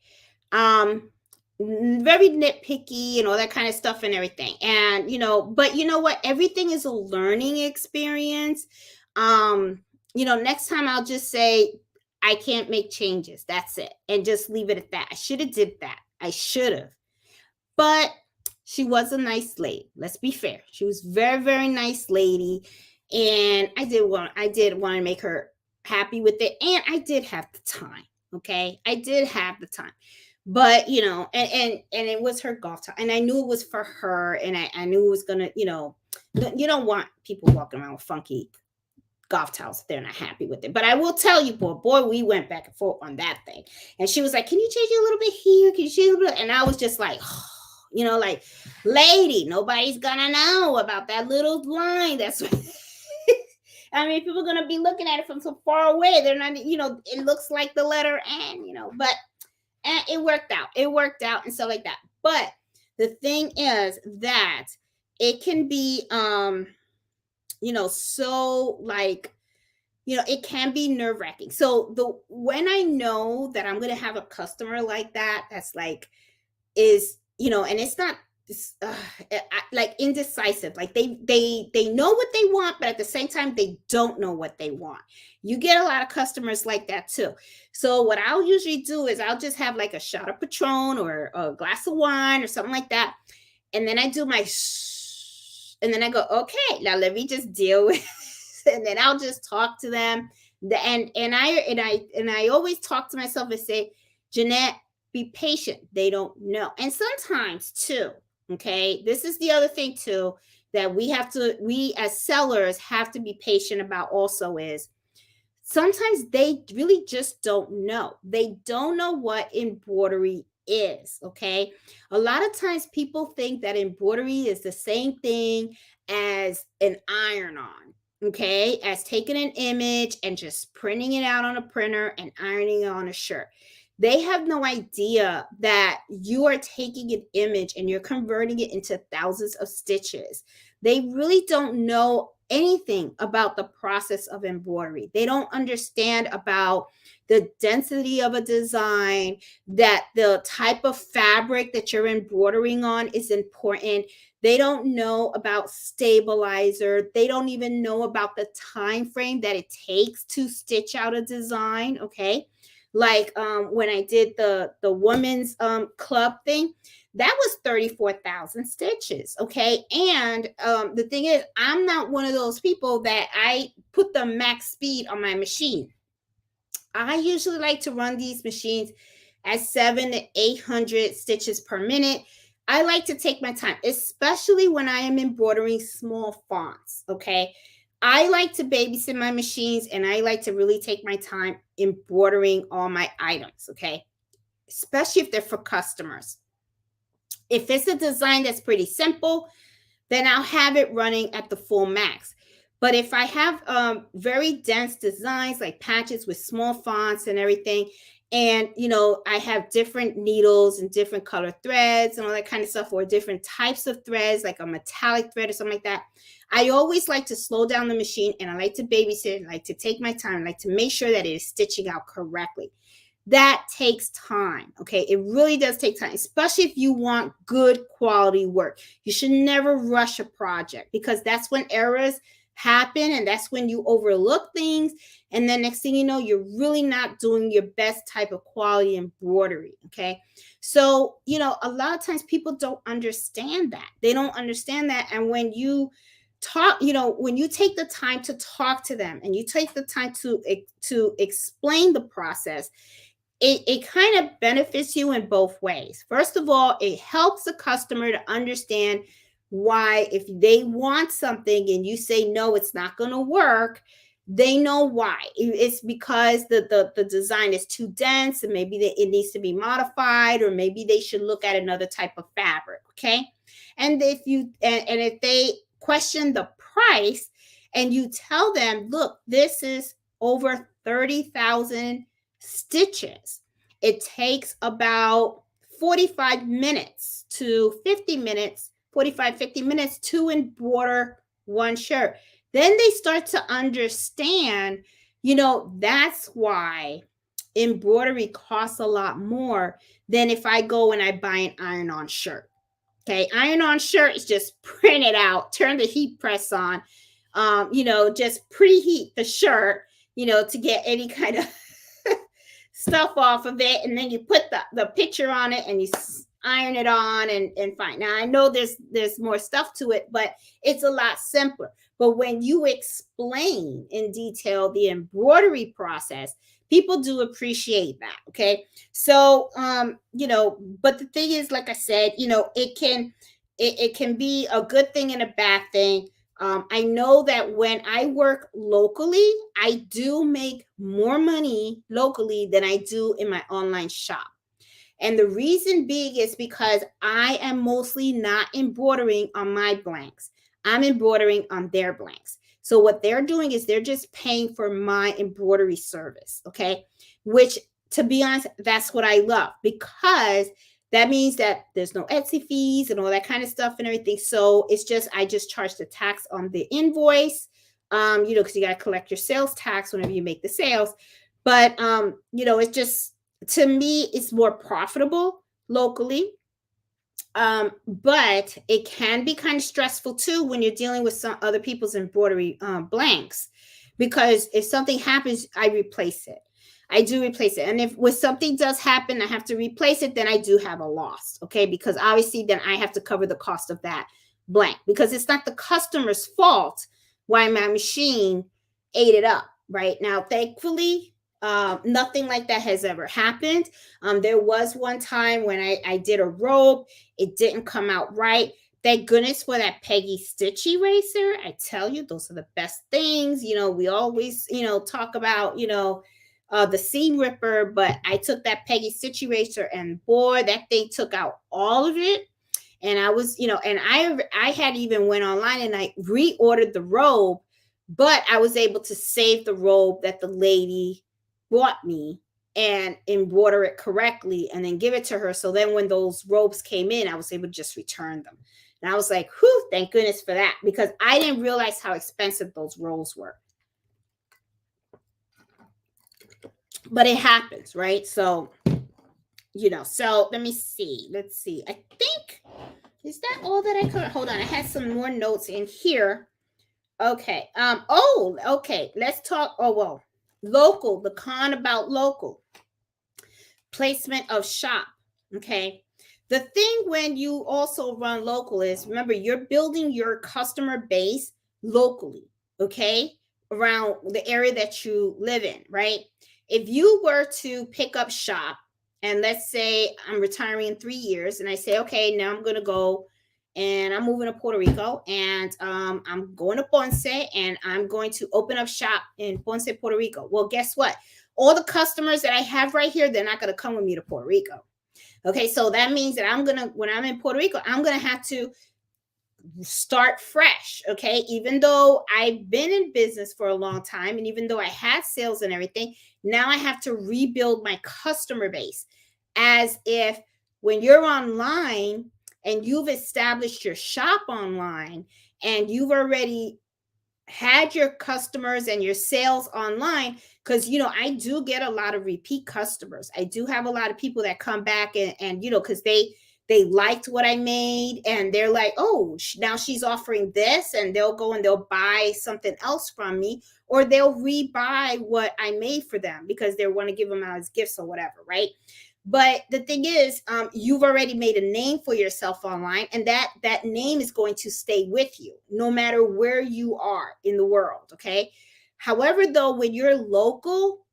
Very nitpicky and all that kind of stuff and everything. And, but you know what? Everything is a learning experience. Next time I'll just say, I can't make changes. That's it. And just leave it at that. I should have did that. I should have. But she was a nice lady. Let's be fair. She was very, very nice lady. And I did want to make her happy with it. And I did have the time. Okay. I did have the time. But, and it was her golf time. And I knew it was for her. And I knew it was going to, you don't want people walking around with funky golf towels if they're not happy with it. But I will tell you, boy, we went back and forth on that thing. And she was like, can you change it a little bit here? Can you change it a little bit? And I was just like, like, lady, nobody's gonna know about that little line. That's what I mean, people are gonna be looking at it from so far away. They're not, it looks like the letter N, but it worked out. It worked out and stuff like that. But the thing is that it can be so like, it can be nerve-wracking. So when I know that I'm going to have a customer like that, that's like, and it's not like indecisive. Like they know what they want, but at the same time they don't know what they want. You get a lot of customers like that too. So what I'll usually do is I'll just have like a shot of Patron or a glass of wine or something like that, and then I do my and then I go, okay, now let me just deal with and then I'll just talk to them. And I always talk to myself and say, Jeanette, be patient. They don't know. And sometimes too, okay, this is the other thing too that we as sellers have to be patient about also is sometimes they really just don't know. They don't know what embroidery is. Okay. A lot of times people think that embroidery is the same thing as an iron on. Okay. As taking an image and just printing it out on a printer and ironing it on a shirt. They have no idea that you are taking an image and you're converting it into thousands of stitches. They really don't know anything about the process of embroidery. They don't understand about the density of a design, that the type of fabric that you're embroidering on is important. They don't know about stabilizer. They don't even know about the time frame that it takes to stitch out a design, okay? Like when I did the women's club thing, that was 34,000 stitches. Okay. And the thing is, I'm not one of those people that I put the max speed on my machine. I usually like to run these machines at 700 to 800 stitches per minute. I like to take my time, especially when I am embroidering small fonts. Okay. I like to babysit my machines and I like to really take my time embroidering all my items. Okay. Especially if they're for customers. If it's a design that's pretty simple, then I'll have it running at the full max. But if I have very dense designs like patches with small fonts and everything, and I have different needles and different color threads and all that kind of stuff, or different types of threads like a metallic thread or something like that, I always like to slow down the machine and I like to babysit, I like to take my time, I like to make sure that it is stitching out correctly. That takes time. Okay. It really does take time, especially if you want good quality work. You should never rush a project because that's when errors happen and that's when you overlook things. And then next thing you know, you're really not doing your best type of quality embroidery. Okay. So, a lot of times people don't understand that. They don't understand that. And when you talk, when you take the time to talk to them and you take the time to explain the process, it kind of benefits you in both ways. First of all, it helps the customer to understand why, if they want something and you say no, it's not going to work, they know why. It's because the design is too dense and maybe it needs to be modified, or maybe they should look at another type of fabric. Okay. And if they question the price and you tell them, look, this is over 30,000 stitches. It takes about 45 minutes to 50 minutes, 45, 50 minutes to embroider one shirt. Then they start to understand, that's why embroidery costs a lot more than if I go and I buy an iron-on shirt. Okay, iron-on shirt is just print it out, turn the heat press on, just preheat the shirt, to get any kind of stuff off of it, and then you put the picture on it and you iron it on and fine. Now I know there's more stuff to it, but it's a lot simpler. But when you explain in detail the embroidery process, people do appreciate that. Okay. So but the thing is, like I said, it can be a good thing and a bad thing. I know that when I work locally, I do make more money locally than I do in my online shop. And the reason being is because I am mostly not embroidering on my blanks. I'm embroidering on their blanks. So what they're doing is they're just paying for my embroidery service. Okay. Which, to be honest, that's what I love, because that means that there's no Etsy fees and all that kind of stuff and everything. So I just charge the tax on the invoice, because you got to collect your sales tax whenever you make the sales. But, it's just, to me, it's more profitable locally. But it can be kind of stressful too when you're dealing with some other people's embroidery blanks, because if something happens, I replace it. I do replace it. And if when something does happen, I have to replace it, then I do have a loss. Okay. Because obviously then I have to cover the cost of that blank, because it's not the customer's fault why my machine ate it up. Right now, thankfully, nothing like that has ever happened. There was one time when I did a robe, it didn't come out right. Thank goodness for that Peggy Stitch eraser. I tell you, those are the best things. We always, talk about, the seam ripper, but I took that Peggy Stitch eraser, and boy, that thing took out all of it. And I was, and I had even went online and I reordered the robe, but I was able to save the robe that the lady bought me and embroider it correctly and then give it to her. So then when those robes came in, I was able to just return them. And I was like, whew, thank goodness for that, because I didn't realize how expensive those rolls were. But it happens, right? So, so let me see. Let's see. I think, is that all that I could? Hold on. I had some more notes in here. Okay. Okay. Let's talk. Oh, well, local, the con about local placement of shop. Okay. The thing when you also run local is, remember, you're building your customer base locally. Okay. Around the area that you live in, right? If you were to pick up shop, and let's say I'm retiring in 3 years, and I say, okay, now I'm going to go and I'm moving to Puerto Rico, and I'm going to Ponce, and I'm going to open up shop in Ponce, Puerto Rico. Well, guess what? All the customers that I have right here, they're not going to come with me to Puerto Rico. Okay, so that means that when I'm in Puerto Rico, I'm going to have to start fresh. Okay, even though I've been in business for a long time, and even though I had sales and everything, now I have to rebuild my customer base. As if when you're online and you've established your shop online and you've already had your customers and your sales online, because I do get a lot of repeat customers. I do have a lot of people that come back and because they liked what I made, and they're like, oh, now she's offering this, and they'll go and they'll buy something else from me, or they'll rebuy what I made for them because they want to give them out as gifts or whatever, right? But the thing is, you've already made a name for yourself online, and that name is going to stay with you no matter where you are in the world. Okay. However, though, when you're local,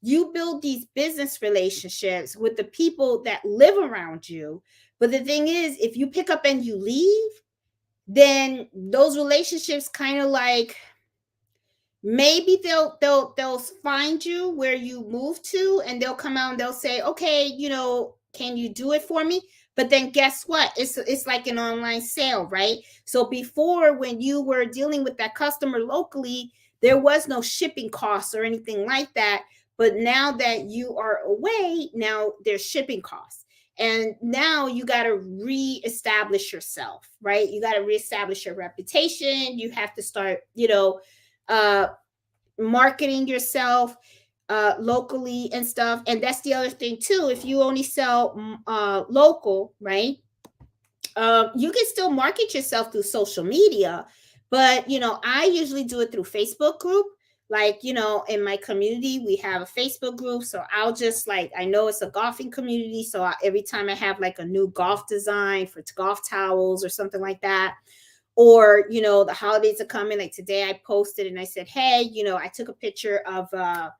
you build these business relationships with the people that live around you. But the thing is, if you pick up and you leave, then those relationships kind of like, maybe they'll find you where you move to, and they'll come out and they'll say, okay, can you do it for me? But then guess what? It's like an online sale, right? So before, when you were dealing with that customer locally, there was no shipping costs or anything like that. But now that you are away, now there's shipping costs. And now you got to reestablish yourself, right? You got to reestablish your reputation. You have to start, uh marketing yourself locally and stuff. And that's the other thing too. If you only sell local, right, you can still market yourself through social media. But I usually do it through Facebook group. Like, in my community, we have a Facebook group. So I'll just, like, I know it's a golfing community, so every time I have like a new golf design for golf towels or something like that, or the holidays are coming, like today I posted and I said, hey, I took a picture of a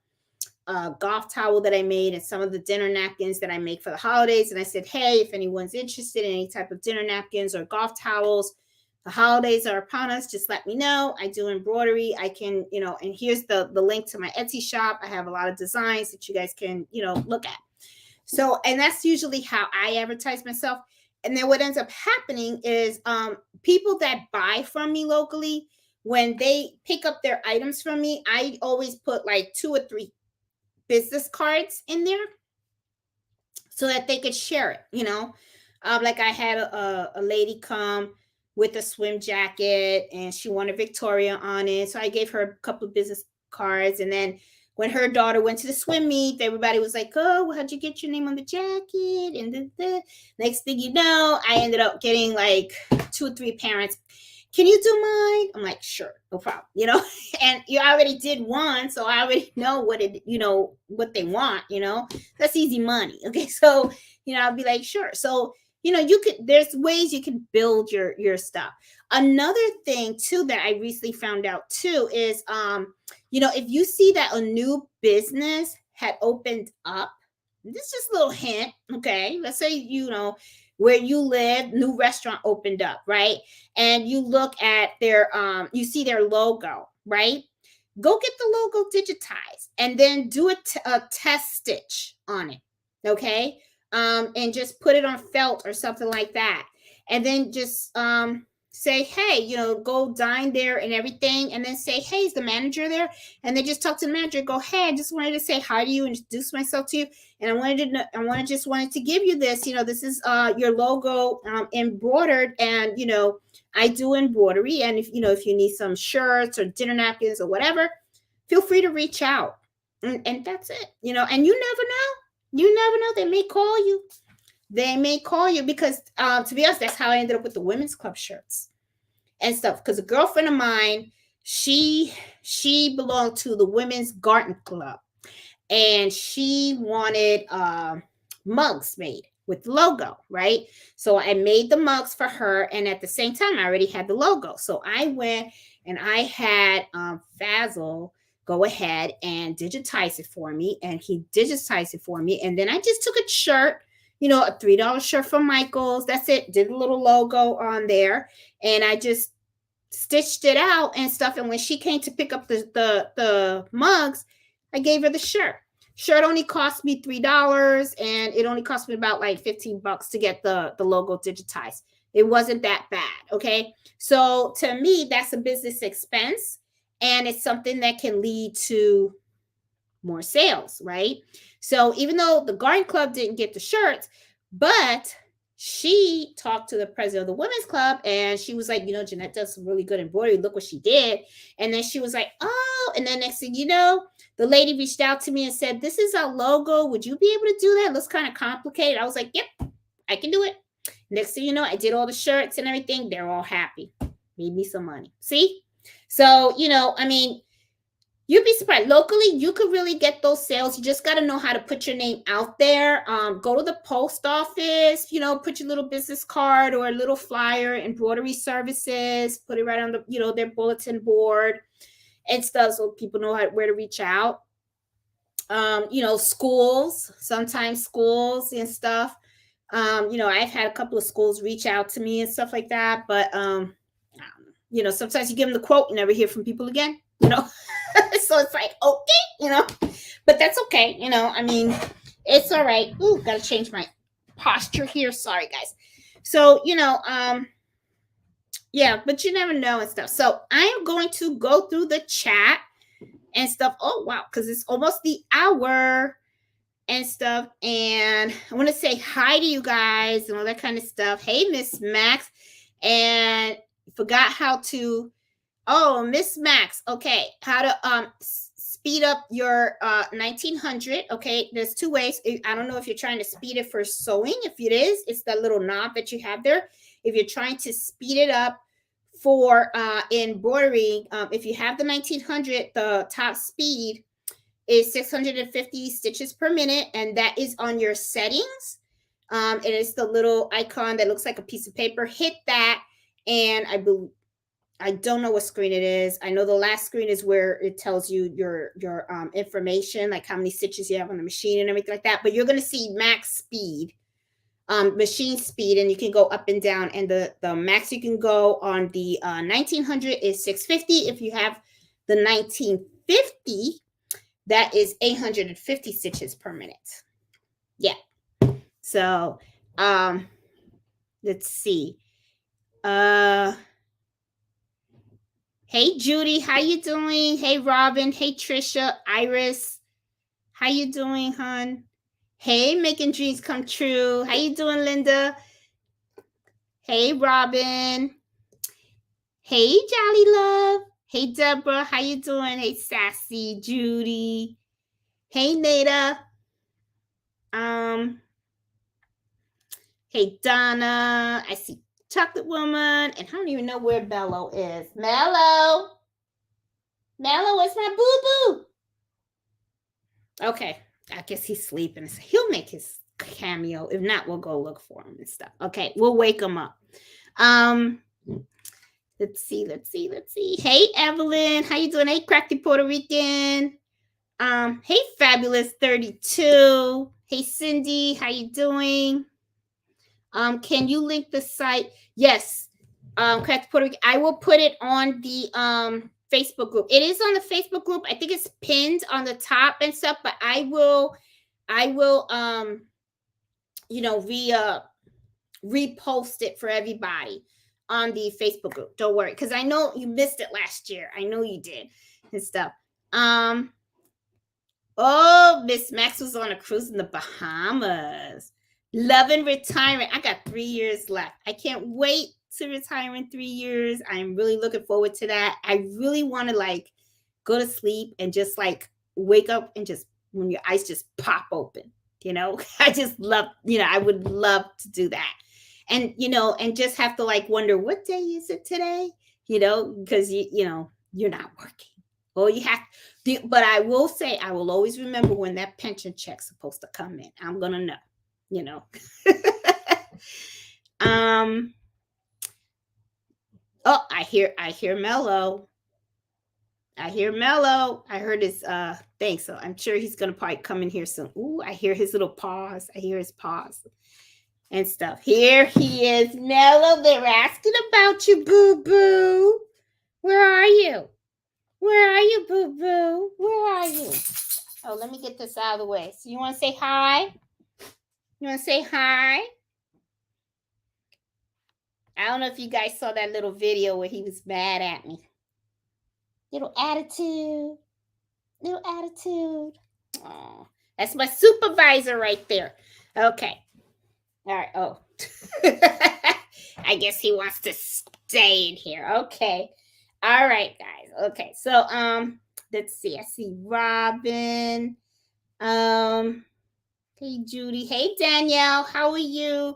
golf towel that I made and some of the dinner napkins that I make for the holidays, and I said, hey, if anyone's interested in any type of dinner napkins or golf towels, the holidays are upon us, just let me know. I do embroidery. I can, and here's the link to my Etsy shop. I have a lot of designs that you guys can look at. So, and that's usually how I advertise myself. And then what ends up happening is people that buy from me locally, when they pick up their items from me, I always put like 2 or 3 business cards in there so that they could share it. Like I had a lady come with a swim jacket, and she wanted Victoria on it. So I gave her a couple of business cards. And then when her daughter went to the swim meet, everybody was like, "Oh, how'd you get your name on the jacket?" And the next thing you know, I ended up getting like 2 or 3 parents. Can you do mine? I'm like, sure, no problem. And you already did one, so I already know what they want. That's easy money. Okay, so I'll be like, sure. So there's ways you can build your stuff. Another thing too that I recently found out too is if you see that a new business had opened up, this is just a little hint. Okay, let's say where you live, new restaurant opened up, right? And you look at you see their logo, right? Go get the logo digitized and then do a test stitch on it, okay? And just put it on felt or something like that, and then just say, hey, go dine there and everything, and then say, hey, is the manager there? And then just talk to the manager. Go, hey, I just wanted to say hi to you, introduce myself to you, and I just wanted to give you this. This is your logo embroidered, and I do embroidery, and if you need some shirts or dinner napkins or whatever, feel free to reach out, and that's it. And you never know. You never know. They may call you. They may call you because, to be honest, that's how I ended up with the women's club shirts and stuff. Because a girlfriend of mine, she belonged to the women's garden club, and she wanted mugs made with the logo, right? So I made the mugs for her, and at the same time, I already had the logo. So I went and I had Fazel go ahead and digitize it for me, and he digitized it for me, and then I just took a shirt, a $3 shirt from Michael's. That's it. Did a little logo on there, and I just stitched it out and stuff. And when she came to pick up the mugs, I gave her the shirt. Shirt only cost me $3, and it only cost me about like $15 to get the logo digitized. It wasn't that bad. Okay. So to me, that's a business expense, and it's something that can lead to more sales, right? So even though the garden club didn't get the shirts, but she talked to the president of the women's club, and she was like, Jeanette does some really good embroidery. Look what she did. And then she was like, oh, and then next thing you know, the lady reached out to me and said, this is our logo. Would you be able to do that? It looks kind of complicated. I was like, yep, I can do it. Next thing you know, I did all the shirts and everything. They're all happy. Made me some money. See? So, you'd be surprised. Locally, you could really get those sales. You just got to know how to put your name out there. Go to the post office, put your little business card or a little flyer, embroidery services, put it right on the, their bulletin board and stuff, so people know where to reach out. Schools, sometimes schools and stuff. I've had a couple of schools reach out to me and stuff like that, but sometimes you give them the quote, you never hear from people again, so it's like, okay, but that's okay. It's all right. Ooh, got to change my posture here. Sorry, guys. So, yeah, but you never know and stuff. So I am going to go through the chat and stuff. Oh, wow, because it's almost the hour and stuff. And I want to say hi to you guys and all that kind of stuff. Hey, Miss Max. And forgot how to, Miss Max. Okay, how to speed up your 1900. Okay, there's 2 ways. I don't know if you're trying to speed it for sewing. If it is, it's that little knob that you have there. If you're trying to speed it up for embroidery, if you have the 1900, the top speed is 650 stitches per minute, and that is on your settings. It is the little icon that looks like a piece of paper. Hit that, and I don't know what screen it is. I know the last screen is where it tells you your information, like how many stitches you have on the machine and everything like that. But you're going to see max speed, machine speed, and you can go up and down. And the max you can go on the 1900 is 650. If you have the 1950, that is 850 stitches per minute. Yeah. So let's see. Hey, Judy, how you doing? Hey, Robin. Hey, Trisha, Iris. How you doing, hon? Hey, making dreams come true. How you doing, Linda? Hey, Robin. Hey, Jolly Love. Hey, Deborah. How you doing? Hey, Sassy, Judy. Hey, Nada. Hey, Donna. I see Chocolate Woman, and I don't even know where Mello is. Mello, where's my boo boo? Okay, I guess he's sleeping. He'll make his cameo. If not, we'll go look for him and stuff. Okay, we'll wake him up. Let's see. Hey, Evelyn, how you doing? Hey, Cracky Puerto Rican. Hey, Fabulous 32. Hey, Cindy, how you doing? Can you link the site? Yes. Cracky Puerto Rican. I will put it on the Facebook group. It is on the Facebook group. I think it's pinned on the top and stuff, but I will repost it for everybody on the Facebook group. Don't worry, because I know you missed it last year. I know you did and stuff. Oh, Miss Max was on a cruise in the Bahamas. Loving retirement. I got 3 years left. I can't wait to retire in 3 years. I'm really looking forward to that. I really want to like go to sleep and just like wake up and just when your eyes just pop open. I just love, I would love to do that. And, and just have to like wonder what day is it today? Because you're not working. Oh, you have to, but I will say I will always remember when that pension check's supposed to come in. I'm gonna know. Oh, I hear Mello. I heard his thing, so I'm sure he's gonna probably come in here soon. Ooh, I hear his little pause. I hear his pause and stuff. Here he is, Mello. They're asking about you, boo boo. Where are you? Where are you, boo boo? Where are you? Oh, let me get this out of the way. So you want to say hi? You want to say hi? I don't know if you guys saw that little video where he was mad at me. Little attitude. Oh, that's my supervisor right there. Okay. All right. Oh. I guess he wants to stay in here. Okay. All right, guys. Okay. So, let's see. I see Robin. Hey, Judy. Hey, Danielle. How are you?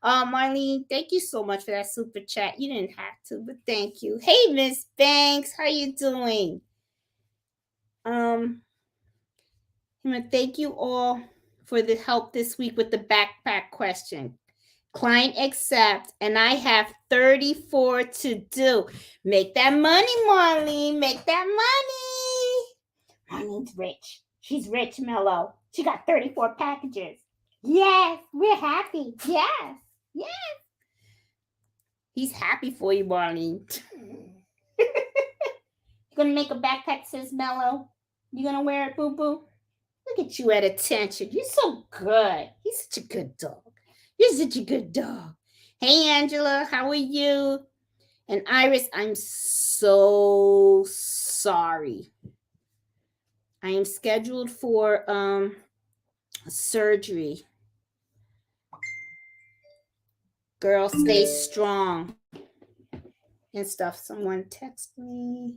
Marlene, thank you so much for that super chat. You didn't have to, but thank you. Hey, Miss Banks. How you doing? I'm going to thank you all for the help this week with the backpack question. Client accept, and I have 34 to do. Make that money, Marlene. Make that money. Marlene's rich. She's rich, Mello. She got 34 packages. Yes, we're happy. Yes. He's happy for you, Marlene. You're going to make a backpack that says Mello? You going to wear it, boo-boo? Look at you at attention. You're so good. He's such a good dog. You're such a good dog. Hey, Angela, how are you? And Iris, I'm so sorry. I am scheduled for surgery. Girl, stay strong and stuff. Someone text me.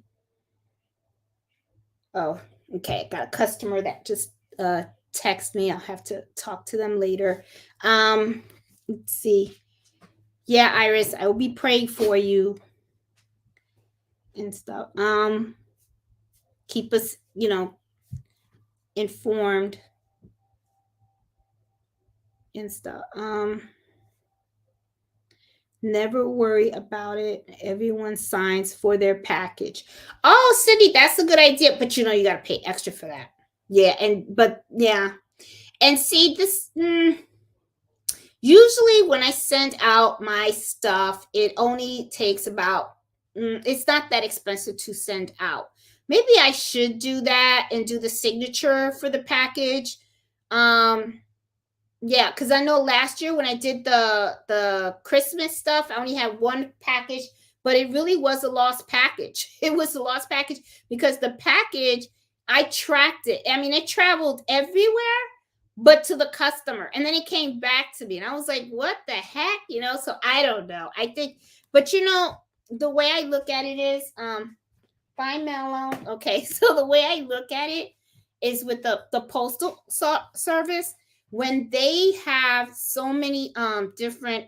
Oh, okay. Got a customer that just text me. I'll have to talk to them later. Let's see. Yeah, Iris, I will be praying for you and stuff. Keep us, informed and stuff. Never worry about it. Everyone signs for their package. Oh, Cindy, that's a good idea, but you got to pay extra for that. Yeah, and see this. Usually, when I send out my stuff, it only takes about. It's not that expensive to send out. Maybe I should do that and do the signature for the package. Yeah, because I know last year when I did the Christmas stuff, I only had one package, but it really was a lost package. It was a lost package because the package, I tracked it. I mean, it traveled everywhere, but to the customer. And then it came back to me. And I was like, what the heck? So I don't know. I think, but the way I look at it is, bye, Mello. Okay, so the way I look at it is with the postal service. When they have so many different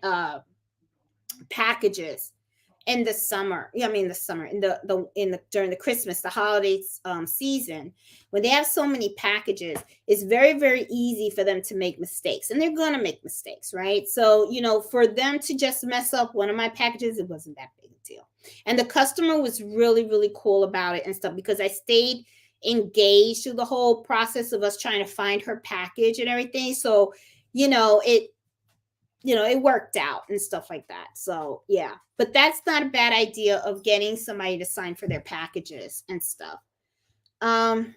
packages in the summer, yeah, I mean the summer, in the during the Christmas, the holidays season, when they have so many packages, it's very, very easy for them to make mistakes, and they're gonna make mistakes, right? So, for them to just mess up one of my packages, it wasn't that big a deal. And the customer was really, really cool about it and stuff, because I stayed engaged through the whole process of us trying to find her package and everything. So, it it worked out and stuff like that. So, yeah. But that's not a bad idea of getting somebody to sign for their packages and stuff. Um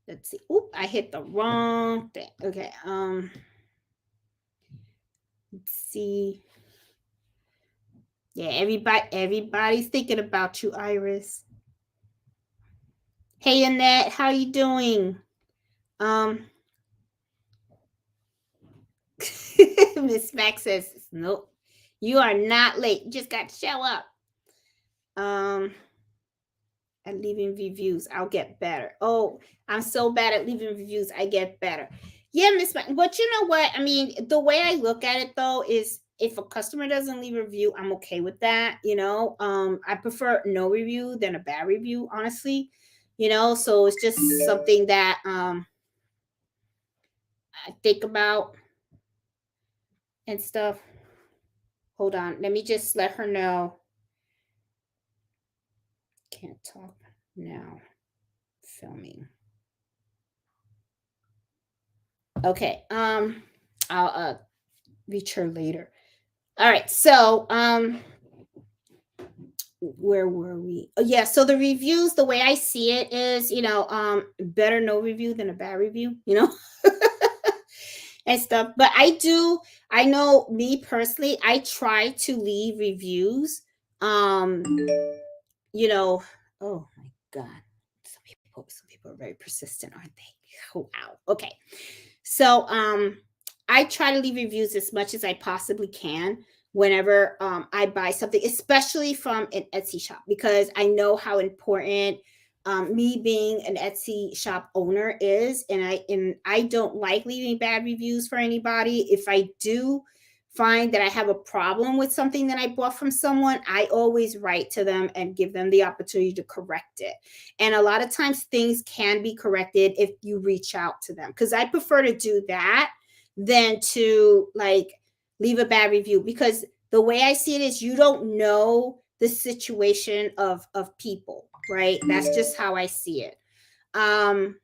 let's see. Oop, I hit the wrong thing. Okay. Let's see. Yeah, everybody's thinking about you, Iris. Hey, Annette, how you doing? Um Miss Max says, nope. You are not late. You just got to show up. At leaving reviews. I'll get better. Oh, I'm so bad at leaving reviews. I get better. Yeah, Miss. But you know what? I mean, the way I look at it though is, if a customer doesn't leave a review, I'm okay with that. I prefer no review than a bad review, honestly. So it's just something that I think about and stuff. Hold on. Let me just let her know. Can't talk now. Filming. Okay. I'll reach her later. All right. So, where were we? Oh, yeah. So the reviews, the way I see it is, better no review than a bad review, and stuff. But I know me personally, I try to leave reviews. Um, oh my God. Some people are very persistent, aren't they? Oh, wow. Okay. So, I try to leave reviews as much as I possibly can whenever I buy something, especially from an Etsy shop, because I know how important me being an Etsy shop owner is, and I don't like leaving bad reviews for anybody. If I do find that I have a problem with something that I bought from someone, I always write to them and give them the opportunity to correct it. And a lot of times things can be corrected if you reach out to them, because I prefer to do that than to like leave a bad review, because the way I see it is, you don't know the situation of people, right? That's just how I see it. um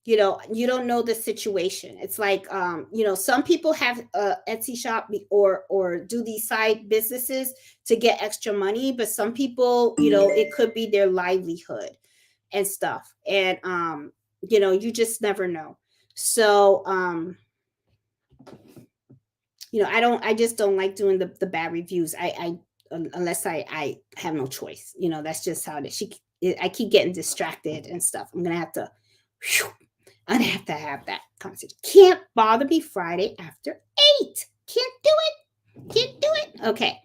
you don't know the situation. It's like, some people have a Etsy shop, or do these side businesses to get extra money, but some people, it could be their livelihood and stuff. And you just never know. So, I just don't like doing the bad reviews. Unless I have no choice. That's just how it is. I keep getting distracted and stuff. I'm gonna have to whew, I'm gonna have to have that conversation. Can't bother me Friday after 8. Can't do it. Can't do it. Okay.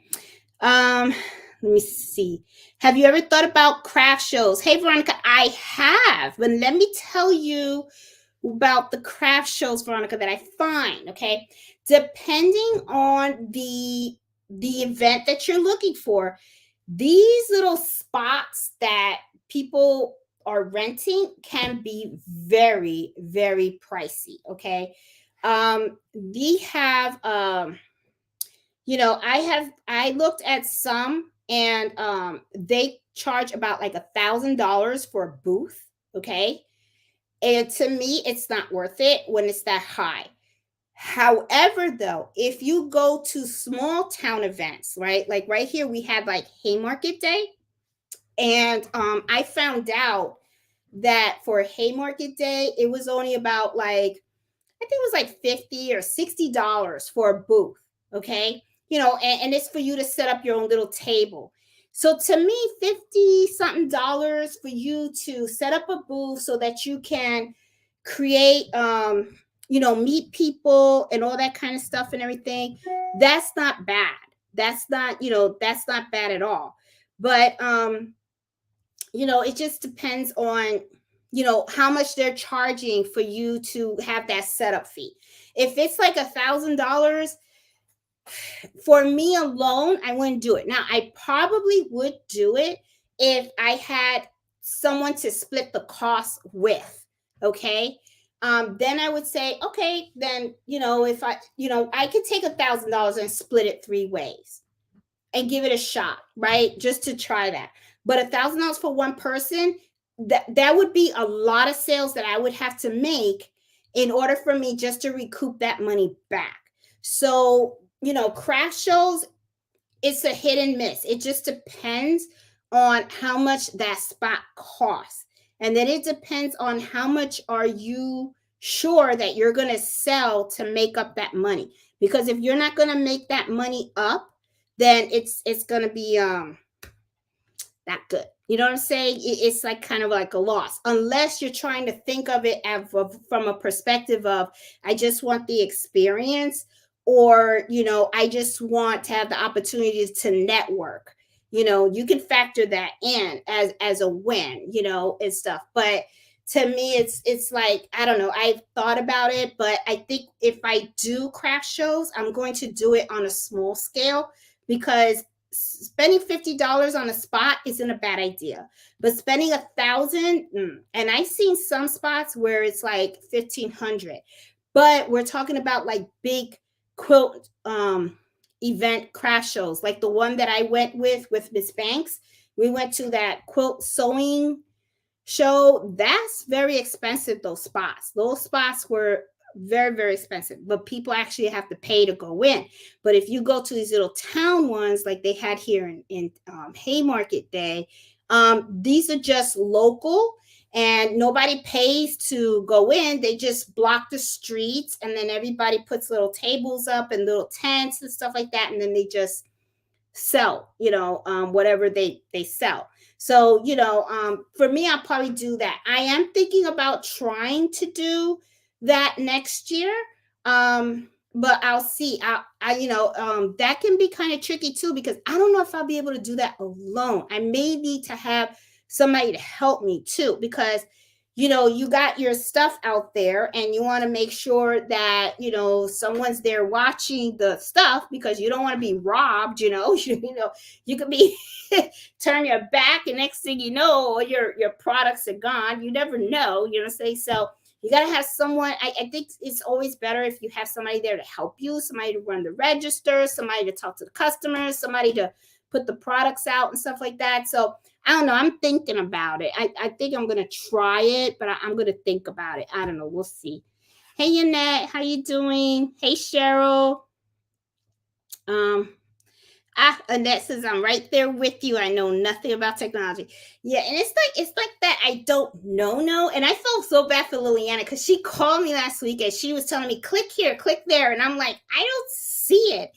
Let me see. Have you ever thought about craft shows? Hey, Veronica, I have. But let me tell you about the craft shows, Veronica, that I find. Okay. Depending on the event that you're looking for, these little spots that people are renting can be very, very pricey. Okay. We have I looked at some, and they charge about like $1,000 for a booth. Okay. And to me, it's not worth it when it's that high. However, though, if you go to small town events, right? Like right here, we had like Haymarket Day. And I found out that for Haymarket Day, it was only about like, I think it was like $50 or $60 for a booth. Okay. And it's for you to set up your own little table. So to me, 50 something dollars for you to set up a booth so that you can create, meet people and all that kind of stuff and everything, that's not bad. that's not, that's not bad at all. But it just depends on, how much they're charging for you to have that setup fee. If it's like $1,000 for me alone, I wouldn't do it. Now, I probably would do it if I had someone to split the cost with. Okay. Then I would say, okay, then, if I could take $1,000 and split it 3 ways and give it a shot, right? Just to try that. But $1,000 for one person, that would be a lot of sales that I would have to make in order for me just to recoup that money back. So, craft shows, it's a hit and miss. It just depends on how much that spot costs. And then it depends on how much are you sure that you're going to sell to make up that money. Because if you're not going to make that money up, then it's going to be not good. You know what I'm saying? It's like kind of like a loss, unless you're trying to think of it from a perspective of, I just want the experience, or, I just want to have the opportunity to network. You can factor that in as a win, and stuff. But to me, it's like, I don't know. I've thought about it, but I think if I do craft shows, I'm going to do it on a small scale, because spending $50 on a spot isn't a bad idea, but spending 1,000, and I've seen some spots where it's like 1,500, but we're talking about like big quilt event craft shows, like the one that I went with Miss Banks. We went to that quilt sewing show. That's very expensive. Those spots were very, very expensive, but people actually have to pay to go in. But if you go to these little town ones like they had here in Haymarket Day, these are just local, and nobody pays to go in. They just block the streets, and then everybody puts little tables up and little tents and stuff like that, and then they just sell, whatever they sell. So, for me, I'll probably do that. I am thinking about trying to do that next year. But I'll see. That can be kind of tricky too, because I don't know if I'll be able to do that alone. I may need to have somebody to help me too, because you got your stuff out there, and you want to make sure that someone's there watching the stuff, because you don't want to be robbed. You could be turn your back, and next thing you know, all your products are gone. You never know. Say so. You got to have someone. I think it's always better if you have somebody there to help you, somebody to run the register, somebody to talk to the customers, somebody to put the products out and stuff like that. So I don't know. I'm thinking about it. I think I'm going to try it, but I'm going to think about it. I don't know. We'll see. Hey, Annette, how you doing? Hey, Cheryl. Annette says, I'm right there with you. I know nothing about technology. Yeah, and it's like that. I don't know. And I felt so bad for Liliana, because she called me last week and she was telling me, click here, click there. And I'm like, I don't see it.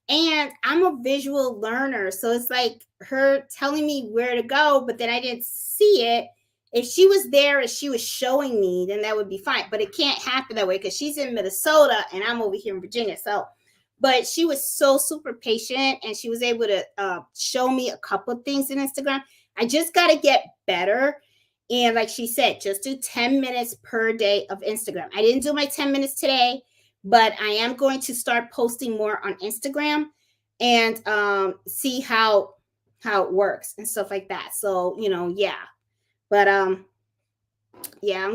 And I'm a visual learner. So it's like her telling me where to go, but then I didn't see it. If she was there and she was showing me, then that would be fine. But it can't happen that way, because she's in Minnesota and I'm over here in Virginia. So, but she was so super patient, and she was able to show me a couple of things in Instagram. I just got to get better. And like she said, just do 10 minutes per day of Instagram. I didn't do my 10 minutes today, but I am going to start posting more on Instagram and see how it works and stuff like that. So, yeah. But yeah,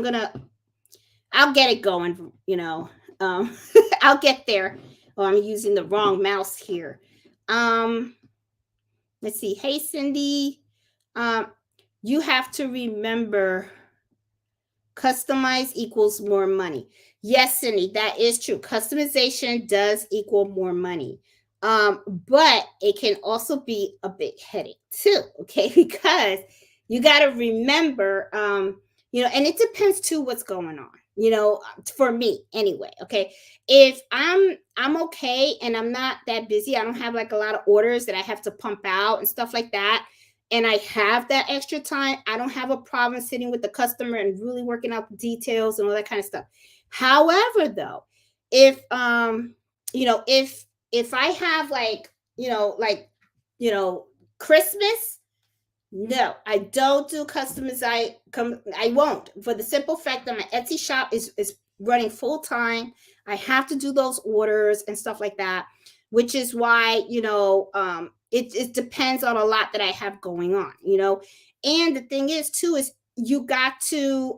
I'll get it going, I'll get there. Oh, I'm using the wrong mouse here. Let's see. Hey, Cindy. You have to remember, customize equals more money. Yes, Cindy, that is true. Customization does equal more money. But it can also be a big headache too, okay? Because you got to remember, and it depends too what's going on. For me anyway, okay? If I'm okay and I'm not that busy, I don't have like a lot of orders that I have to pump out and stuff like that, and I have that extra time, I don't have a problem sitting with the customer and really working out the details and all that kind of stuff. However, though, if if I have like like, you know, Christmas. No, I don't do I won't, for the simple fact that my Etsy shop is running full time. I have to do those orders and stuff like that, which is why, it depends on a lot that I have going on. And the thing is too is you got to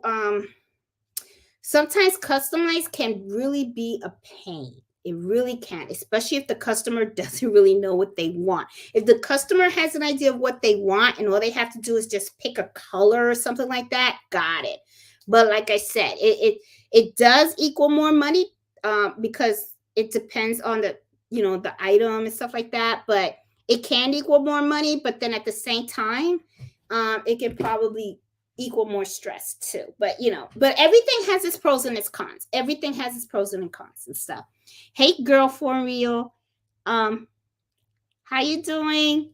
sometimes customize can really be a pain. It really can, especially if the customer doesn't really know what they want. If the customer has an idea of what they want and all they have to do is just pick a color or something like that, got it. But like I said, it does equal more money, because it depends on the item and stuff like that. But it can equal more money. But then at the same time, it can probably equal more stress too. But everything has its pros and its cons. Everything has its pros and cons and stuff. Hey, girl, for real. How you doing?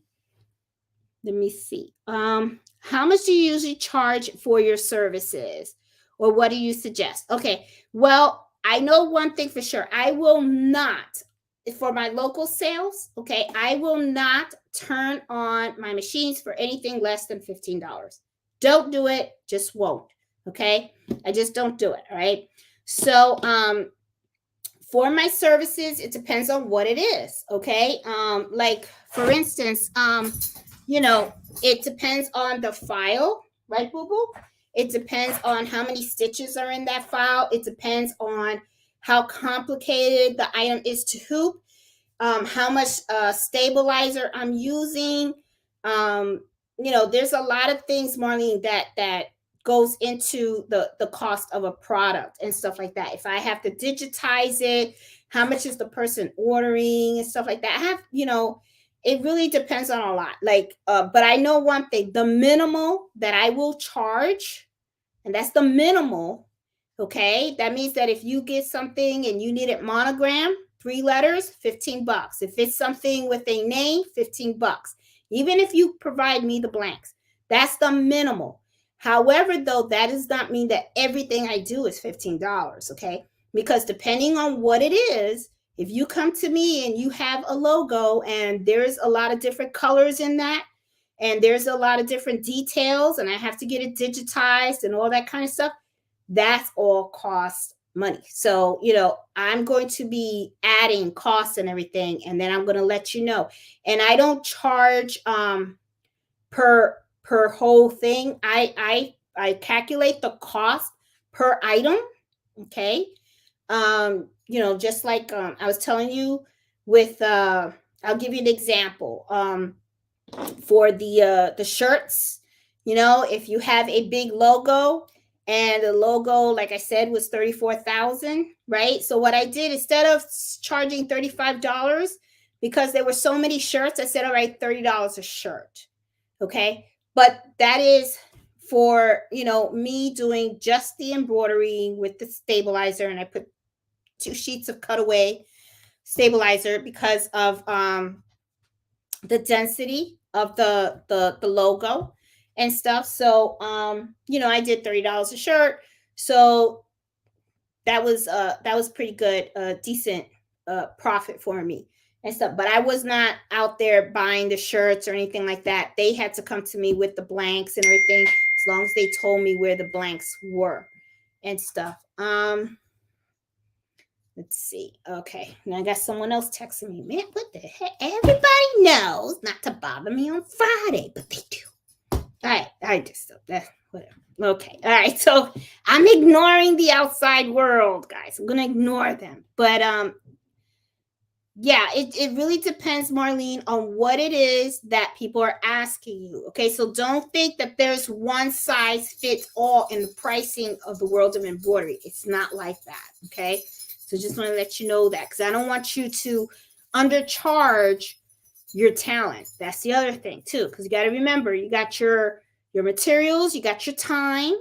Let me see. How much do you usually charge for your services, or what do you suggest? Okay, well, I know one thing for sure. I will not, for my local sales. Okay, I will not turn on my machines for anything less than $15. Don't do it. Just won't. Okay, I just don't do it. All right. So, for my services, it depends on what it is. Okay. Like for instance, it depends on the file, right, boo boo? It depends on how many stitches are in that file. It depends on how complicated the item is to hoop, how much stabilizer I'm using. There's a lot of things, Marlene, that goes into the cost of a product and stuff like that. If I have to digitize it, how much is the person ordering and stuff like that. It really depends on a lot. But I know one thing: the minimal that I will charge, and that's the minimal. Okay, that means that if you get something and you need it monogram, 3 letters, $15. If it's something with a name, $15. Even if you provide me the blanks, that's the minimal. However, though, that does not mean that everything I do is $15. Okay, because depending on what it is, if you come to me and you have a logo and there's a lot of different colors in that, and there's a lot of different details, and I have to get it digitized and all that kind of stuff, that's all cost money. So, I'm going to be adding costs and everything, and then I'm going to let you know. And I don't charge per whole thing. I calculate the cost per item. Okay. Just like I was telling you with I'll give you an example. For the shirts, if you have a big logo, and the logo, like I said, was 34,000, right? So what I did, instead of charging $35, because there were so many shirts, I said, all right, $30 a shirt. Okay. But that is for, me doing just the embroidery with the stabilizer. And I put 2 sheets of cutaway stabilizer because of the density of the logo and stuff. So, I did $30 a shirt. So that was pretty good, decent profit for me and stuff. But I was not out there buying the shirts or anything like that. They had to come to me with the blanks and everything, as long as they told me where the blanks were and stuff. Let's see. Okay. Now I got someone else texting me. Man, what the heck? Everybody knows not to bother me on Friday, but they do. All right. I just, whatever. Okay. All right. So I'm ignoring the outside world, guys. I'm going to ignore them. But, yeah, it really depends, Marlene, on what it is that people are asking you. Okay. So don't think that there's one size fits all in the pricing of the world of embroidery. It's not like that. Okay. So just want to let you know that, because I don't want you to undercharge your talent. That's the other thing too, because you got to remember, you got your materials, you got your time,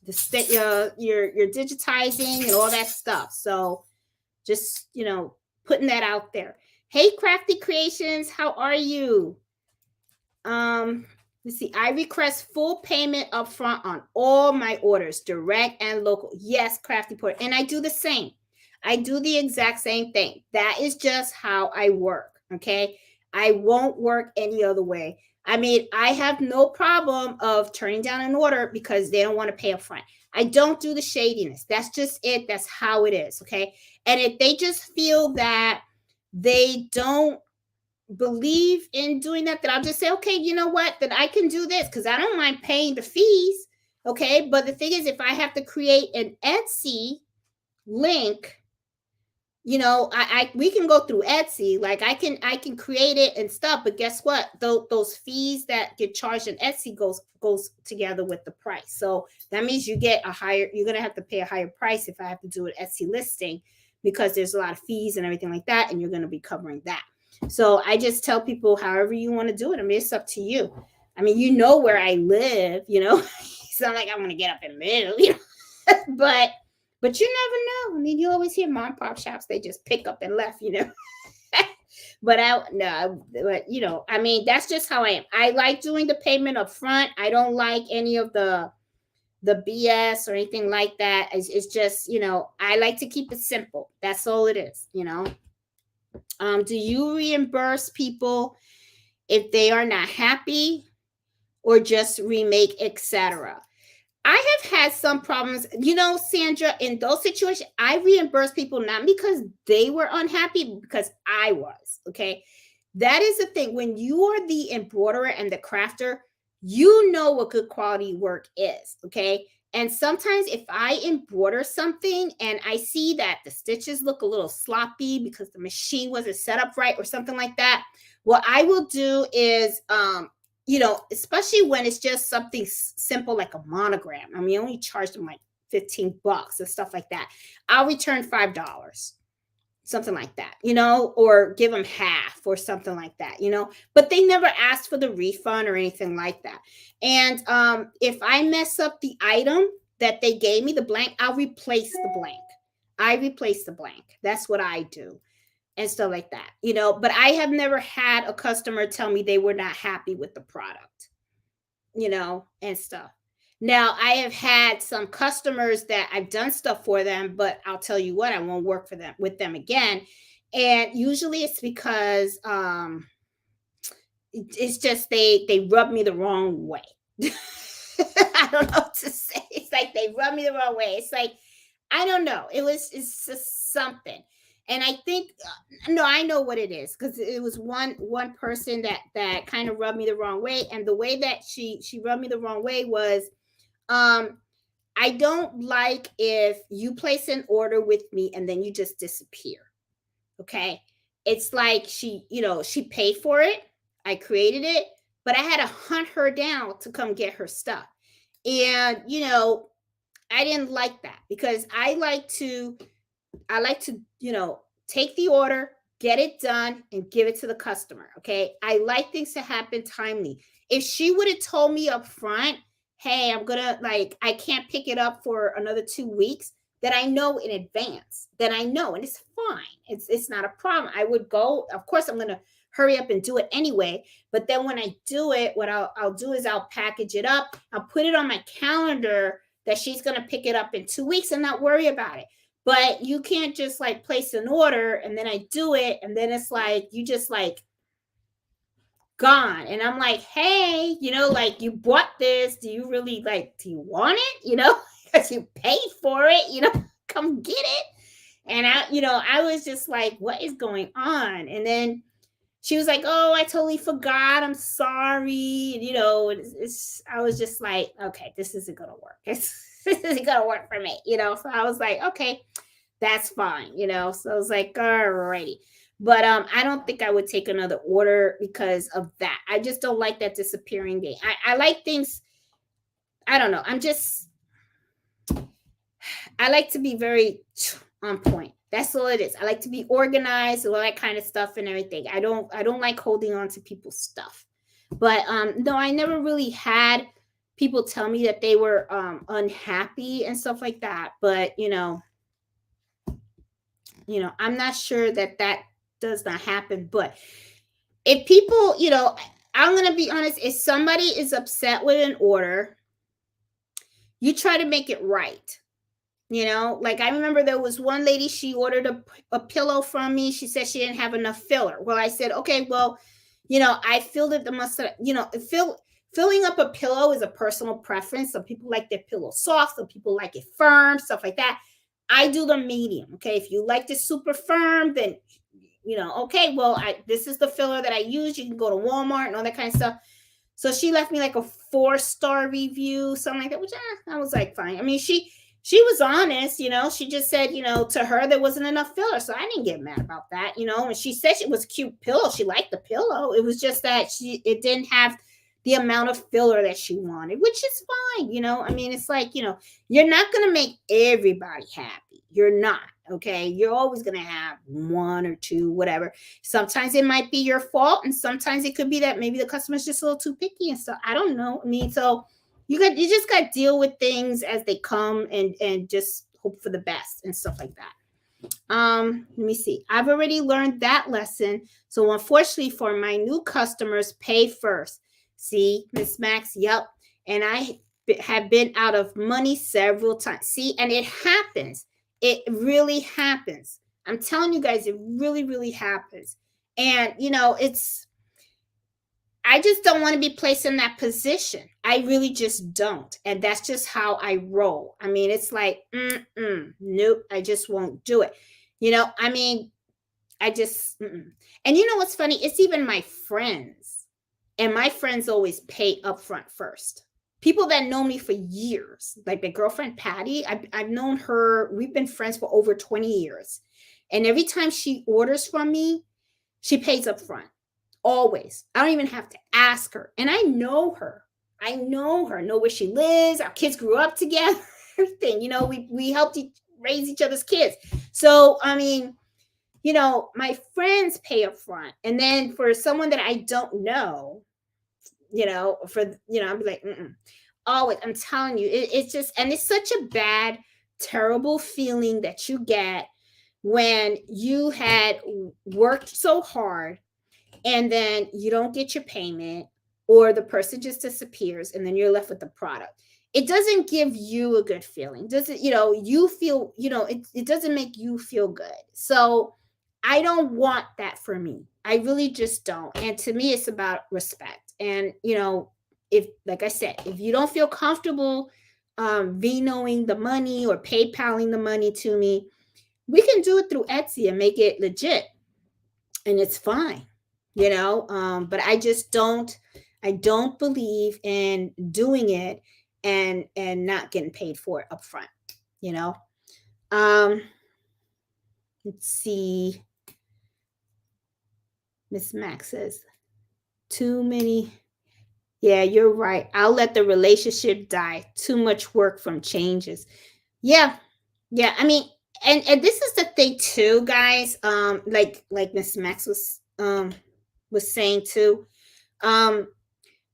your digitizing and all that stuff. So just, putting that out there. Hey, Crafty Creations, how are you? Let's see. I request full payment upfront on all my orders, direct and local. Yes, Crafty Porter. And I do the same. I do the exact same thing. That is just how I work. Okay. I won't work any other way. I mean, I have no problem of turning down an order because they don't want to pay up front. I don't do the shadiness. That's just it. That's how it is. Okay. And if they just feel that they don't believe in doing that, then I'll just say, okay, you know what? Then I can do this because I don't mind paying the fees. Okay. But the thing is, if I have to create an Etsy link, I we can go through Etsy. Like I can create it and stuff, but guess what? Those fees that get charged in Etsy goes together with the price. So that means you're gonna have to pay a higher price if I have to do an Etsy listing because there's a lot of fees and everything like that, and you're gonna be covering that. So I just tell people however you want to do it. I mean, it's up to you. I mean, you know where I live, it's not like I'm gonna get up in the middle, but you never know. I mean, you always hear mom and pop shops, they just pick up and left. But I mean, that's just how I am. I like doing the payment up front. I don't like any of the BS or anything like that. It's just, I like to keep it simple. That's all it is. Do you reimburse people if they are not happy or just remake, etc.? I have had some problems, Sandra, in those situations. I reimburse people not because they were unhappy, but because I was. Okay. That is the thing. When you are the embroiderer and the crafter, you know what good quality work is. Okay. And sometimes if I embroider something and I see that the stitches look a little sloppy because the machine wasn't set up right or something like that, what I will do is, especially when it's just something simple like a monogram. I mean, I only charge them like $15 and stuff like that. I'll return $5, something like that, or give them half or something like that, but they never asked for the refund or anything like that. And if I mess up the item that they gave me, the blank, I'll replace the blank. I replace the blank. That's what I do and stuff like that, but I have never had a customer tell me they were not happy with the product, and stuff. Now, I have had some customers that I've done stuff for them, but I'll tell you what, I won't work with them again. And usually it's because it's just they rub me the wrong way. I don't know what to say. It's like they rub me the wrong way. It's like, I don't know. It's just something. And I think, no, I know what it is, because it was one person that kind of rubbed me the wrong way. And the way that she rubbed me the wrong way was, I don't like if you place an order with me and then you just disappear. Okay. It's like she paid for it. I created it, but I had to hunt her down to come get her stuff. And, I didn't like that, because I like to, take the order, get it done, and give it to the customer. Okay. I like things to happen timely. If she would have told me up front, hey, I can't pick it up for another 2 weeks, that I know in advance, then I know, and it's fine. It's not a problem. I would go, of course, I'm going to hurry up and do it anyway. But then when I do it, what I'll do is I'll package it up. I'll put it on my calendar that she's going to pick it up in 2 weeks and not worry about it. But you can't just place an order and then I do it, and then it's like you just gone. And I'm like, hey, you bought this. Do you really do you want it? Because you paid for it, come get it. And I was just like, what is going on? And then she was like, oh, I totally forgot. I'm sorry. And, I was just like, okay, this isn't going to work. This isn't going to work for me, So I was like, okay, that's fine, So I was like, all righty. But I don't think I would take another order because of that. I just don't like that disappearing thing. I like things, I don't know. I like to be very on point. That's all it is. I like to be organized, all that kind of stuff and everything. I don't like holding on to people's stuff. But no, I never really had people tell me that they were unhappy and stuff like that. But I'm not sure that does not happen. But if people, I'm going to be honest, if somebody is upset with an order, you try to make it right. I remember there was one lady, she ordered a pillow from me. She said she didn't have enough filler. Well, I said, okay, well, I feel that the must, filling up a pillow is a personal preference. Some people like their pillow soft, some people like it firm, stuff like that. I do the medium. Okay. If you like this super firm, then okay, well, this is the filler that I use. You can go to Walmart and all that kind of stuff. So she left me like a 4-star review, something like that, which I was like, fine. I mean, she was honest, she just said, to her there wasn't enough filler. So I didn't get mad about that, and she said it was a cute pillow. She liked the pillow. It was just that it didn't have the amount of filler that she wanted, which is fine. I mean, it's like, you're not going to make everybody happy. You're not. Okay. You're always going to have one or two, whatever. Sometimes it might be your fault. And sometimes it could be that maybe the customer's just a little too picky and stuff. I don't know. I mean, so you just got to deal with things as they come and just hope for the best and stuff like that. Let me see. I've already learned that lesson. So unfortunately for my new customers, pay first. See, Miss Max, yep. And I have been out of money several times. See, and it happens. It really happens. I'm telling you guys, it really, really happens. And, I just don't want to be placed in that position. I really just don't. And that's just how I roll. I mean, it's like, nope, I just won't do it. I mean, I just, and you know what's funny? It's even my friends. And my friends always pay upfront first. People that know me for years, like my girlfriend Patty, I've known her. We've been friends for over 20 years. And every time she orders from me, she pays upfront. Always. I don't even have to ask her. And I know her. know where she lives. Our kids grew up together, everything. We helped raise each other's kids. So, I mean, my friends pay up front. And then for someone that I don't know, I'll be like, always, I'm telling you, it's just, and it's such a bad, terrible feeling that you get when you had worked so hard and then you don't get your payment or the person just disappears and then you're left with the product. It doesn't give you a good feeling. Does it, you feel, it doesn't make you feel good. So I don't want that for me. I really just don't. And to me, it's about respect. And, if, like I said, if you don't feel comfortable vetoing the money or PayPaling the money to me, we can do it through Etsy and make it legit. And it's fine, but I just don't believe in doing it and not getting paid for it up front, let's see. Miss Max says, too many. Yeah, you're right. I'll let the relationship die. Too much work from changes. Yeah. Yeah. I mean, and this is the thing too, guys. Like Miss Max was saying too.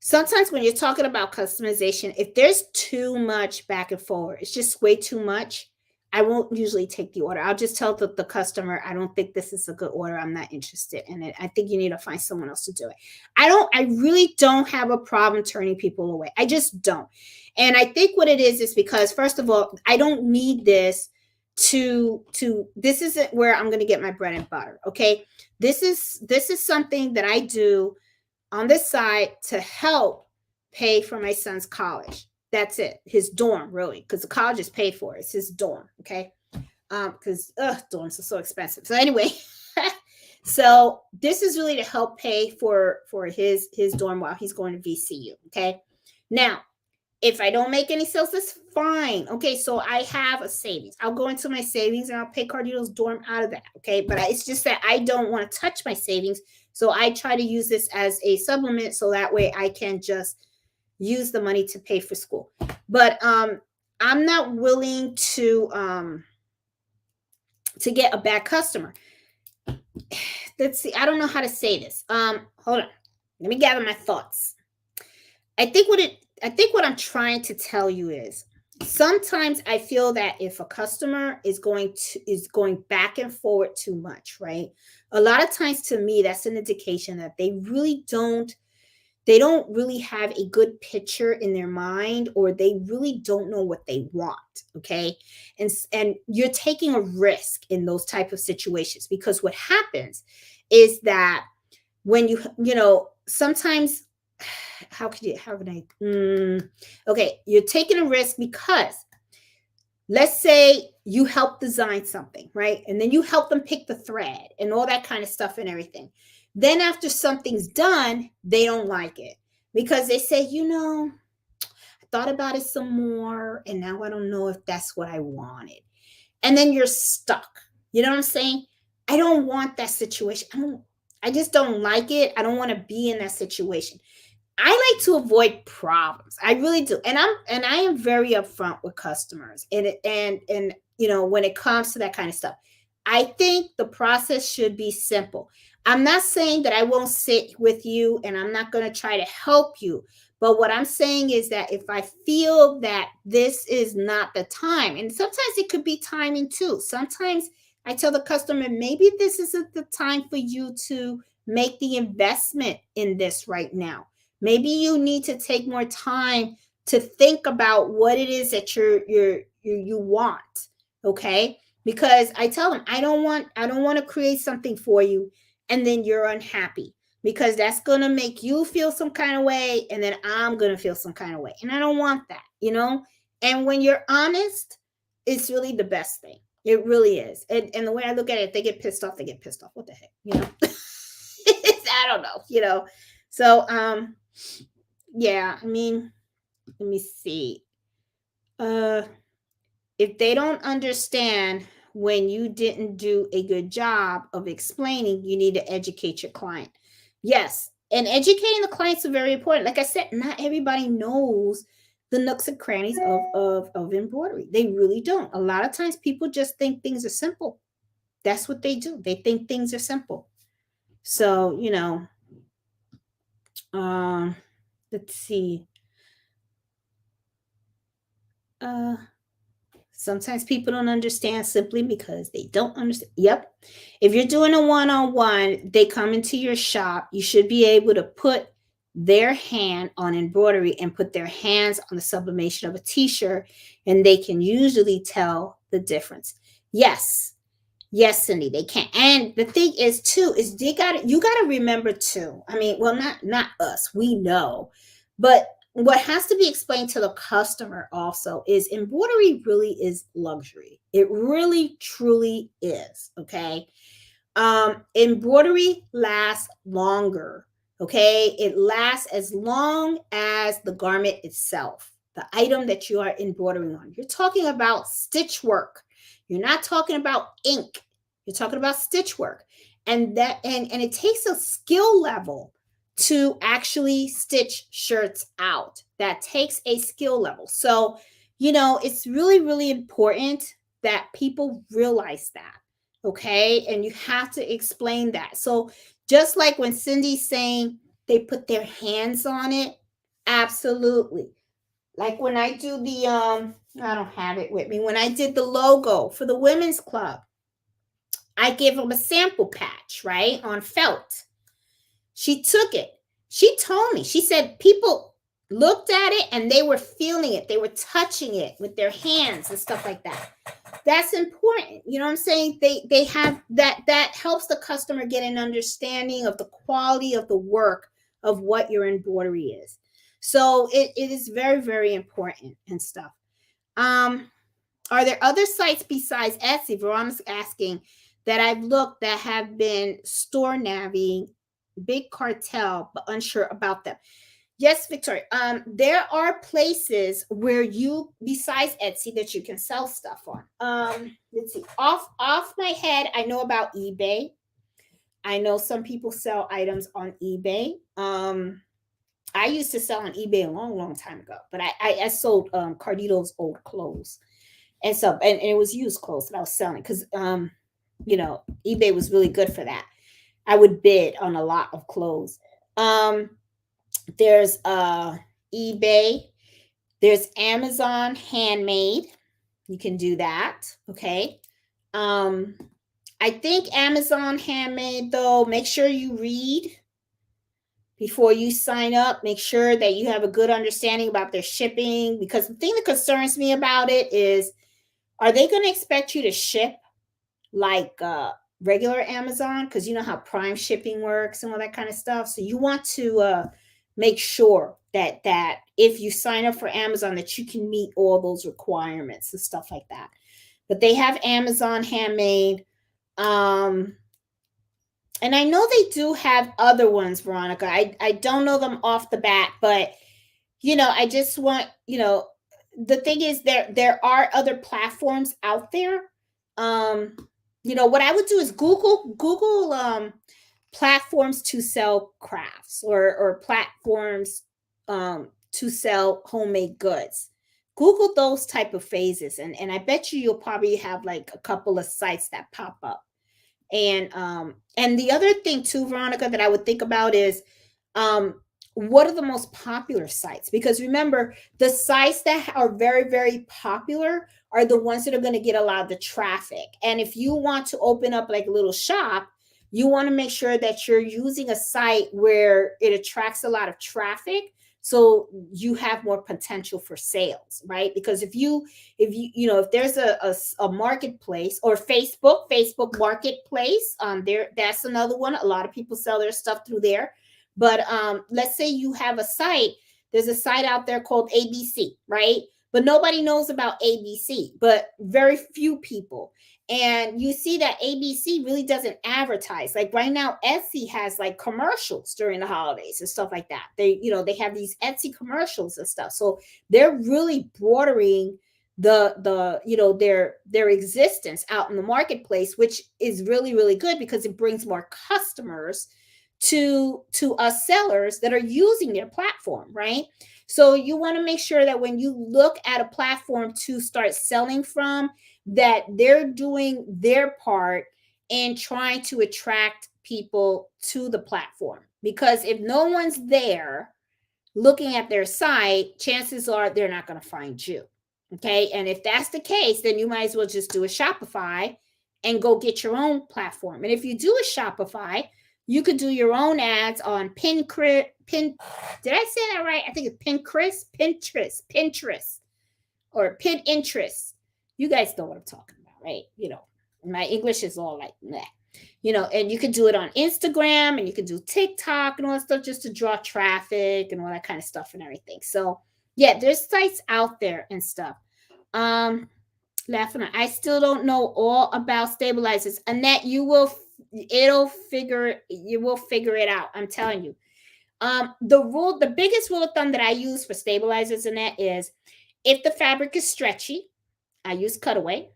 Sometimes when you're talking about customization, if there's too much back and forward, it's just way too much, I won't usually take the order. I'll just tell the customer, I don't think this is a good order. I'm not interested in it. I think you need to find someone else to do it. I really don't have a problem turning people away. I just don't. And I think what it is because, first of all, I don't need this this isn't where I'm going to get my bread and butter. Okay. This is something that I do on this side to help pay for my son's college. That's it. His dorm, really, because the college is paid for. It's his dorm. Okay. Because dorms are so expensive. So anyway, so this is really to help pay for his dorm while he's going to VCU. Okay. Now, if I don't make any sales, that's fine. Okay, so I have a savings. I'll go into my savings and I'll pay Cardito's dorm out of that. Okay, but it's just that I don't want to touch my savings. So I try to use this as a supplement so that way I can just use the money to pay for school. But I'm not willing to get a bad customer. Let's see. I don't know how to say this. Hold on. Let me gather my thoughts. I think what I'm trying to tell you is sometimes I feel that if a customer is going back and forward too much, right? A lot of times to me, that's an indication that they don't really have a good picture in their mind, or they really don't know what they want. Okay. And you're taking a risk in those type of situations, because what happens is that when sometimes, how can I, okay, you're taking a risk because let's say you help design something, right? And then you help them pick the thread and all that kind of stuff and everything. Then after something's done, they don't like it because they say, I thought about it some more and now I don't know if that's what I wanted. And then you're stuck. You know what I'm saying? I don't want that situation. I just don't like it. I don't want to be in that situation. I like to avoid problems. I really do. And I am very upfront with customers. And when it comes to that kind of stuff. I think the process should be simple. I'm not saying that I won't sit with you and I'm not going to try to help you. But what I'm saying is that if I feel that this is not the time, and sometimes it could be timing too. Sometimes I tell the customer, maybe this isn't the time for you to make the investment in this right now. Maybe you need to take more time to think about what it is that you want. Okay? Because I tell them I don't want to create something for you and then you're unhappy because that's going to make you feel some kind of way and then I'm going to feel some kind of way. And I don't want that. And when you're honest, it's really the best thing. It really is. And the way I look at it, if they get pissed off, they get pissed off. What the heck? I don't know. So yeah, I mean, let me see. If they don't understand when you didn't do a good job of explaining, you need to educate your client. Yes, and educating the clients is very important. Like I said, not everybody knows the nooks and crannies of embroidery. They really don't. A lot of times people just think things are simple. That's what they do. They think things are simple. So, let's see. Sometimes people don't understand simply because they don't understand. Yep. If you're doing a one-on-one, they come into your shop, you should be able to put their hand on embroidery and put their hands on the sublimation of a t-shirt, and they can usually tell the difference. Yes. Yes, Cindy, they can. And the thing is, too, is you gotta remember too. I mean, well, not us, we know, but what has to be explained to the customer also is embroidery really is luxury. It really truly is. Okay. Embroidery lasts longer. Okay. It lasts as long as the garment itself, the item that you are embroidering on. You're talking about stitch work. You're not talking about ink. You're talking about stitch work. And it takes a skill level to actually stitch shirts out. That takes a skill level. So, it's really, really important that people realize that. Okay. And you have to explain that. So, just like when Cindy's saying they put their hands on it, absolutely. Like when I do I don't have it with me. When I did the logo for the women's club, I gave them a sample patch, right, on felt. She took it. She told me, she said people looked at it and they were feeling it. They were touching it with their hands and stuff like that. That's important. You know what I'm saying? They have that helps the customer get an understanding of the quality of the work of what your embroidery is. So it is very, very important and stuff. Are there other sites besides Etsy? Veronica's asking that I've looked that have been store navigating big cartel, but unsure about them. Yes, Victoria. There are places where you, besides Etsy, that you can sell stuff on. Let's see. Off my head, I know about eBay. I know some people sell items on eBay. I used to sell on eBay a long, long time ago, but I sold Cardito's old clothes. And so, and it was used clothes that I was selling because, eBay was really good for that. I would bid on a lot of clothes. There's eBay. There's Amazon Handmade. You can do that. Okay. I think Amazon Handmade, though, make sure you read before you sign up. Make sure that you have a good understanding about their shipping, because the thing that concerns me about it is, are they going to expect you to ship like regular Amazon, because you know how Prime shipping works and all that kind of stuff. So you want to make sure that if you sign up for Amazon, that you can meet all those requirements and stuff like that. But they have Amazon Handmade. And I know they do have other ones, Veronica. I don't know them off the bat, but I just want, the thing is there are other platforms out there. Um, what I would do is Google platforms to sell crafts, or platforms to sell homemade goods. Google those type of phases, and I bet you'll probably have like a couple of sites that pop up. And the other thing too, Veronica, that I would think about is, what are the most popular sites? Because remember, the sites that are very, very popular are the ones that are going to get a lot of the traffic. And if you want to open up like a little shop, you want to make sure that you're using a site where it attracts a lot of traffic, so you have more potential for sales, right? Because if there's a marketplace, or Facebook Marketplace, that's another one. A lot of people sell their stuff through there. But let's say you have a site. There's a site out there called ABC, right? But nobody knows about ABC, but very few people. And you see that ABC really doesn't advertise. Like right now, Etsy has like commercials during the holidays and stuff like that. They have these Etsy commercials and stuff. So they're really broadening their existence out in the marketplace, which is really, really good, because it brings more customers to us sellers that are using their platform, right? So you want to make sure that when you look at a platform to start selling from, that they're doing their part in trying to attract people to the platform. Because if no one's there looking at their site, chances are they're not going to find you. Okay. And if that's the case, then you might as well just do a Shopify and go get your own platform. And if you do a Shopify, you could do your own ads on Pinterest. Did I say that right? I think it's Pinterest, or Pinterest. You guys know what I'm talking about, right? My English is all like that. And you can do it on Instagram, and you can do TikTok and all that stuff, just to draw traffic and all that kind of stuff and everything. So yeah, there's sites out there and stuff. Laughing, I still don't know all about stabilizers. Annette, you will figure it out. I'm telling you. The biggest rule of thumb that I use for stabilizers, Annette, is if the fabric is stretchy, I use cutaway,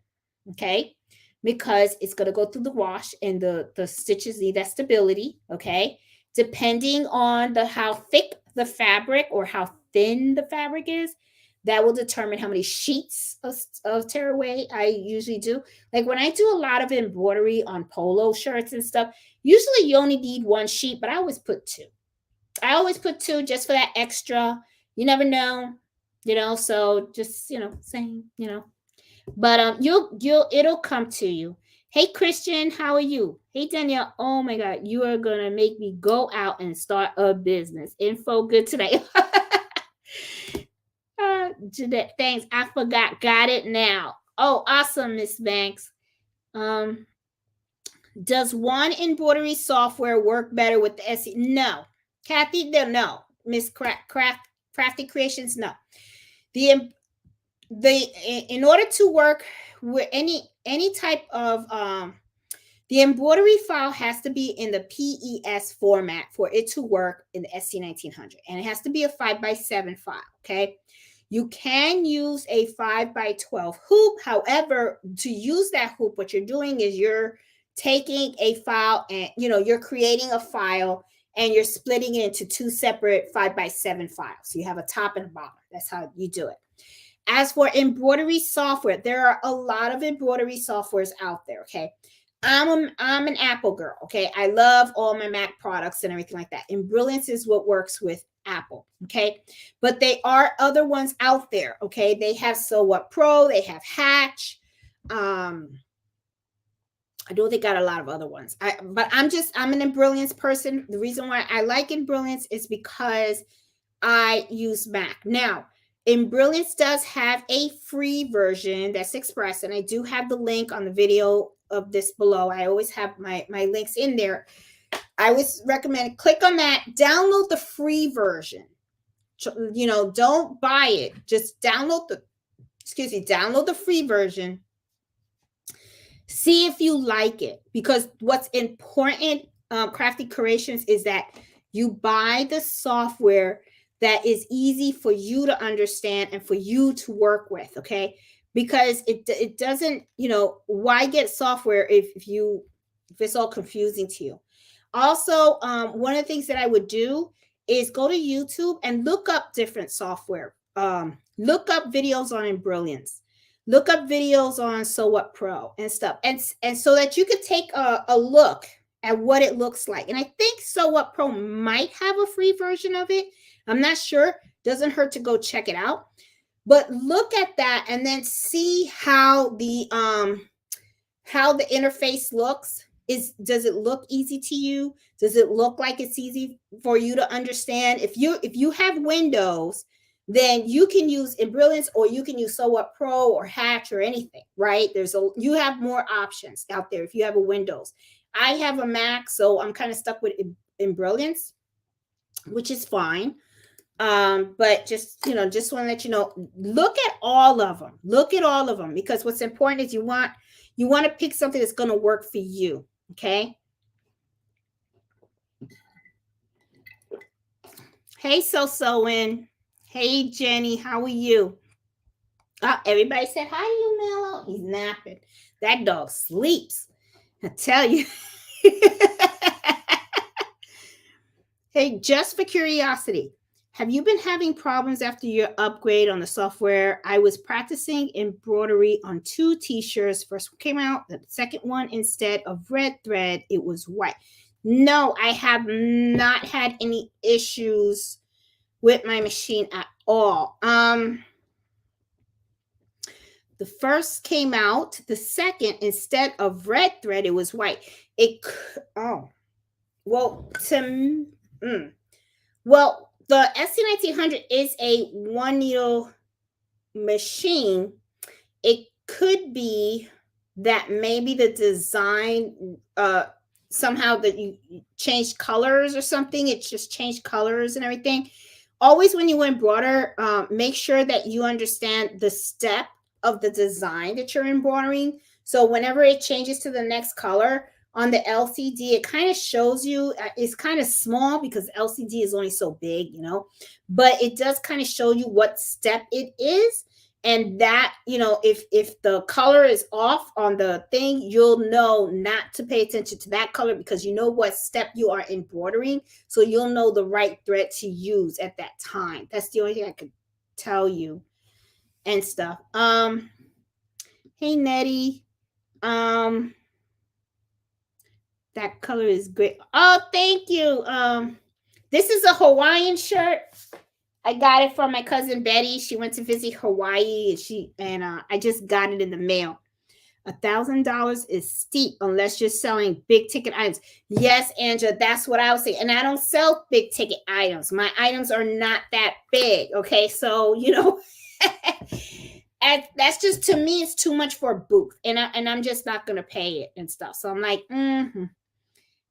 okay, because it's going to go through the wash, and the stitches need that stability, okay. Depending on how thick the fabric or how thin the fabric is, that will determine how many sheets of tearaway I usually do. Like when I do a lot of embroidery on polo shirts and stuff, usually you only need one sheet, but I always put two. Just for that extra. You never know, so just, saying, but it'll come to you. Hey, Christian, how are you? Hey, Danielle. Oh my God, you are gonna make me go out and start a business. Info good today. Jeanette, thanks. I forgot. Got it now. Oh, awesome, Miss Banks. Does one embroidery software work better with the SE? No, Kathy. No, Miss Crafty Creations. No, in order to work with any type of the embroidery file has to be in the PES format for it to work in the SC1900, and it has to be a 5x7 file. Okay. You can use a 5x12 hoop. However, to use that hoop, what you're doing is you're taking a file and, you're creating a file and you're splitting it into two separate 5x7 files. So you have a top and a bottom. That's how you do it. As for embroidery software, there are a lot of embroidery softwares out there. Okay. I'm an Apple girl. Okay. I love all my Mac products and everything like that. And Brilliance is what works with Apple. Okay. But there are other ones out there. Okay. They have So What Pro, they have Hatch. I know they got a lot of other ones. But I'm an Embrilliance person. The reason why I like Embrilliance is because I use Mac. Now, Embrilliance does have a free version that's Express, and I do have the link on the video of this below. I always have my links in there. I would recommend click on that, download the free version. Don't buy it. Just download the free version. See if you like it, because what's important, Crafty Creations, is that you buy the software that is easy for you to understand and for you to work with, okay? Because it doesn't, why get software if it's all confusing to you? Also, one of the things that I would do is go to YouTube and look up different software. Look up videos on Embrilliance. Look up videos on So What Pro and stuff. And so that you could take a look at what it looks like. And I think So What Pro might have a free version of it. I'm not sure. Doesn't hurt to go check it out. But look at that and then see how the interface looks. Does it look easy to you? Does it look like it's easy for you to understand? If you have Windows, then you can use Embrilliance, or you can use So What Pro or Hatch or anything, right? You have more options out there if you have a Windows. I have a Mac, so I'm kind of stuck with Embrilliance, which is fine. But just want to let you know, look at all of them. Look at all of them, because what's important is you want to pick something that's going to work for you. Okay. Hey, So-So-in. Hey, Jenny, how are you? Oh, everybody said hi to you, Mello. He's napping. That dog sleeps. I tell you. Hey, just for curiosity, have you been having problems after your upgrade on the software? I was practicing embroidery on 2 t-shirts. First one came out, the second one, instead of red thread, it was white. No, I have not had any issues with my machine at all. The first came out, the second, instead of red thread, it was white. Well, the SC1900 is a 1 needle machine. It could be that maybe the design, somehow that you changed colors or something. It just changed colors and everything. Always when you embroider, make sure that you understand the step of the design that you're embroidering. So whenever it changes to the next color on the LCD, it kind of shows you, it's kind of small because LCD is only so big, but it does kind of show you what step it is. And that, if the color is off on the thing, you'll know not to pay attention to that color, because you know what step you are embroidering. So you'll know the right thread to use at that time. That's the only thing I could tell you and stuff. Hey, Nettie. That color is great. Oh, thank you. This is a Hawaiian shirt. I got it from my cousin Betty. She went to visit Hawaii, and I just got it in the mail. $1,000 is steep unless you're selling big ticket items. Yes, Angela, that's what I was saying. And I don't sell big ticket items. My items are not that big. Okay, so that's just, to me, it's too much for a booth, and I'm just not gonna pay it and stuff. So I'm like,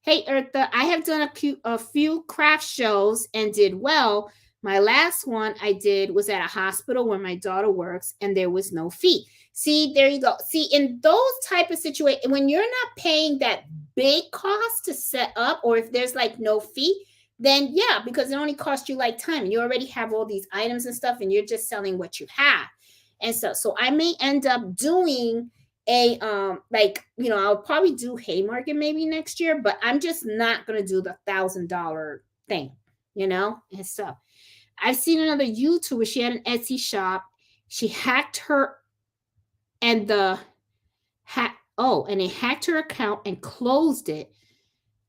Hey, Eartha, I have done a few craft shows and did well. My last one I did was at a hospital where my daughter works, and there was no fee. See, there you go. See, in those type of situations, when you're not paying that big cost to set up, or if there's like no fee, then yeah, because it only costs you like time. You already have all these items and stuff, and you're just selling what you have. And so I may end up doing I'll probably do Haymarket maybe next year, but I'm just not gonna do the $1,000 thing, and stuff. I've seen another YouTuber. She had an Etsy shop. She hacked her, and it hacked her account and closed it.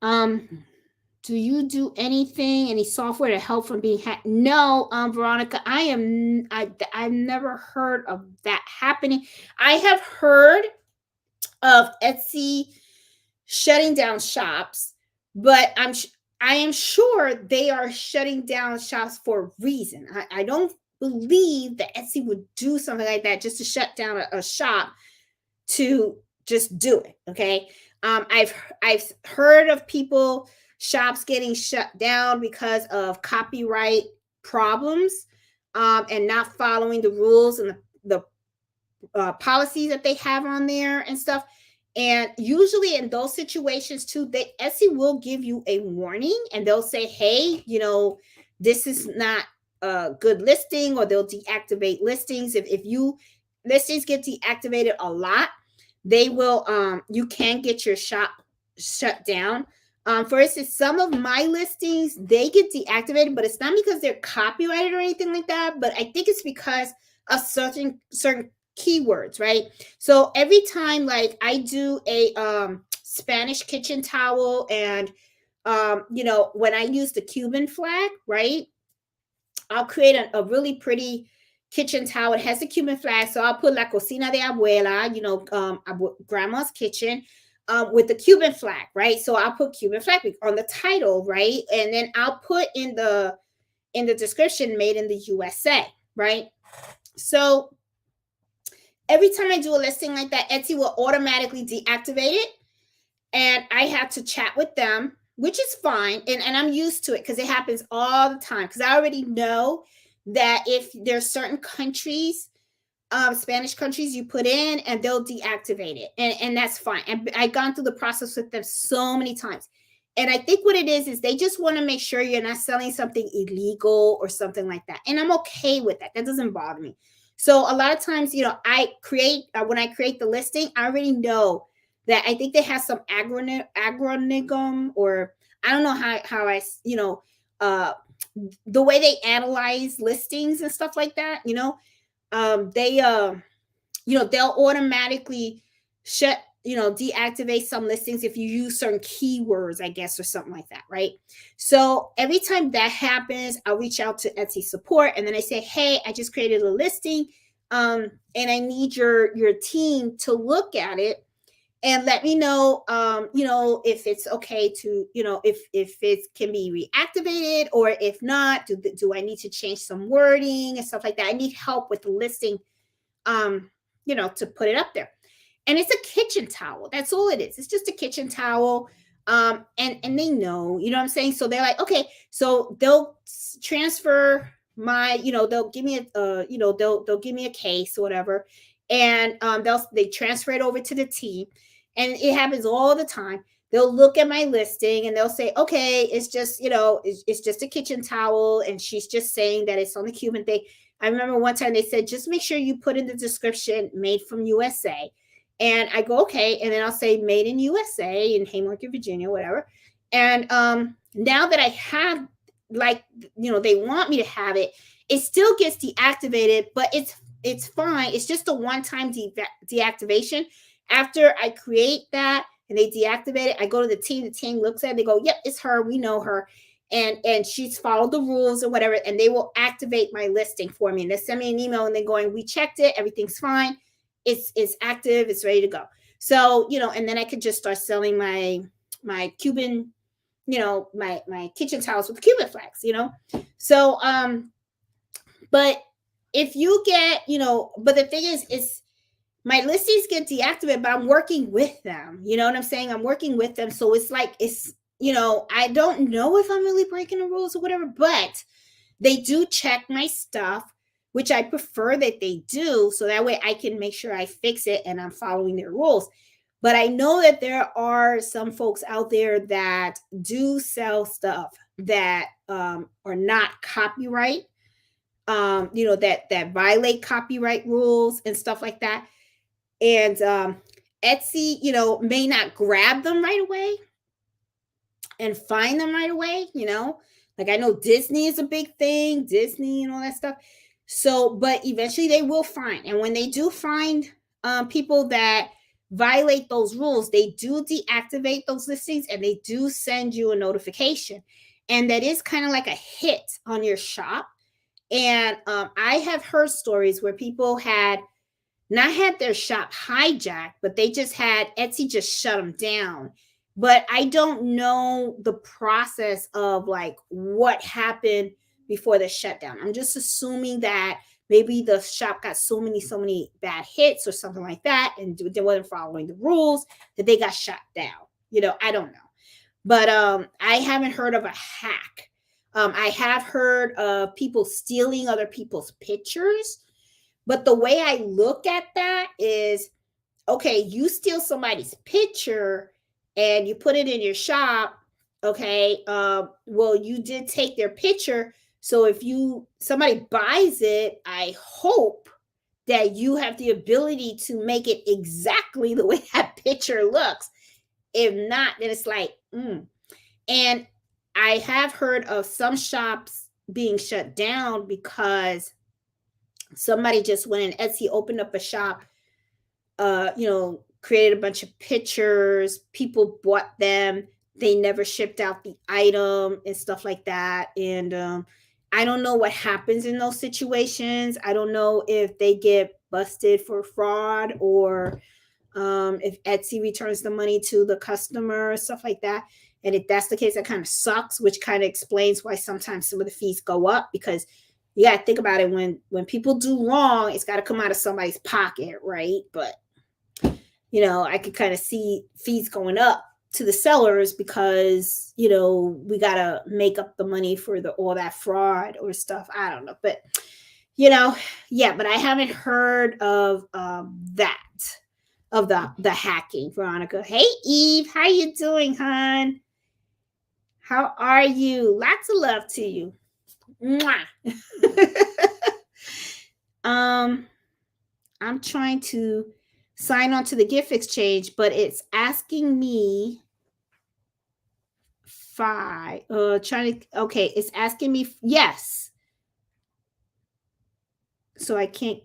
Do you do any software to help from being hacked? No, Veronica, I've never heard of that happening. I have heard of Etsy shutting down shops, but I am sure they are shutting down shops for a reason. I don't believe that Etsy would do something like that just to shut down a shop to just do it. Okay. I've heard of people, shops getting shut down because of copyright problems, and not following the rules and the policies that they have on there and stuff. And usually in those situations too, Etsy will give you a warning, and they'll say, hey, this is not a good listing, or they'll deactivate listings. If you listings get deactivated a lot, they will you can get your shop shut down. For instance, some of my listings, they get deactivated, but it's not because they're copyrighted or anything like that, but I think it's because of certain keywords, right? So every time, like, I do a Spanish kitchen towel, and when I use the Cuban flag, right, I'll create a really pretty kitchen towel. It has the Cuban flag, so I'll put La Cocina de Abuela, grandma's kitchen, with the Cuban flag, right? So I'll put Cuban flag on the title, right? And then I'll put in the description, made in the USA, right? So every time I do a listing like that, Etsy will automatically deactivate it, and I have to chat with them, which is fine. And I'm used to it because it happens all the time. Because I already know that if there's certain countries, Spanish countries, you put in and they'll deactivate it, and that's fine. And I've gone through the process with them so many times. And I think what it is they just want to make sure you're not selling something illegal or something like that. And I'm okay with that. That doesn't bother me. So a lot of times, I create when I create the listing, I already know that I think they have some agronicum, or I don't know how uh, the way they analyze listings and stuff like that. They they'll automatically shut deactivate some listings if you use certain keywords, I guess, or something like that, right? So every time that happens, I'll reach out to Etsy support, and then I say, hey, I just created a listing, and I need your team to look at it and let me know, if it's okay to, if it can be reactivated, or if not, do I need to change some wording and stuff like that. I need help with the listing, to put it up there. And it's a kitchen towel. That's all it is. It's just a kitchen towel. And they know, what I'm saying? So they're like, okay, so they'll transfer they'll give me they'll give me a case or whatever. And they transfer it over to the team. And it happens all the time. They'll look at my listing and they'll say, okay, it's just, it's just a kitchen towel. And she's just saying that it's on the Cuban thing. I remember one time they said, just make sure you put in the description, made from USA. And I go, okay. And then I'll say made in USA in Haymarket, Virginia, whatever. And now that I have, like, they want me to have it, it still gets deactivated, but it's fine. It's just a one-time deactivation. After I create that and they deactivate it, I go to the team looks at it, they go, yep, it's her, we know her. And she's followed the rules or whatever, and they will activate my listing for me. And they send me an email and they're going, we checked it, everything's fine. It's active, it's ready to go. So, and then I could just start selling my Cuban, my kitchen towels with Cuban flags, So, but if you get, but the thing is my listings get deactivated, but I'm working with them. You know what I'm saying? I'm working with them. So it's like, I don't know if I'm really breaking the rules or whatever, but they do check my stuff, which I prefer that they do. So that way I can make sure I fix it and I'm following their rules. But I know that there are some folks out there that do sell stuff that are not copyright, that violate copyright rules and stuff like that. And Etsy, may not grab them right away and find them right away, like I know Disney is a big thing, Disney and all that stuff. So, but eventually they will find. And when they do find people that violate those rules, they do deactivate those listings and they do send you a notification. And that is kind of like a hit on your shop. And I have heard stories where people had not had their shop hijacked, but they just had Etsy just shut them down. But I don't know the process of like what happened before the shutdown. I'm just assuming that maybe the shop got so many bad hits or something like that, and they wasn't following the rules that they got shut down. I don't know. But I haven't heard of a hack. I have heard of people stealing other people's pictures, but the way I look at that is, okay, you steal somebody's picture and you put it in your shop. Okay, well, you did take their picture, so if somebody buys it, I hope that you have the ability to make it exactly the way that picture looks. If not, then it's like, And I have heard of some shops being shut down because somebody just went in Etsy, opened up a shop, created a bunch of pictures, people bought them, they never shipped out the item and stuff like that. And I don't know what happens in those situations. I don't know if they get busted for fraud, or if Etsy returns the money to the customer, stuff like that. And if that's the case, that kind of sucks, which kind of explains why sometimes some of the fees go up, because you got to think about it. When people do wrong, it's got to come out of somebody's pocket, right? But I could kind of see fees going up to the sellers because we got to make up the money for all that fraud or stuff. I don't know, but yeah. But I haven't heard of that, of the hacking. Veronica, hey Eve, how you doing, hon? How are you? Lots of love to you. Mwah. I'm trying to sign on to the gift exchange, but it's asking me it's asking me yes. So I can't,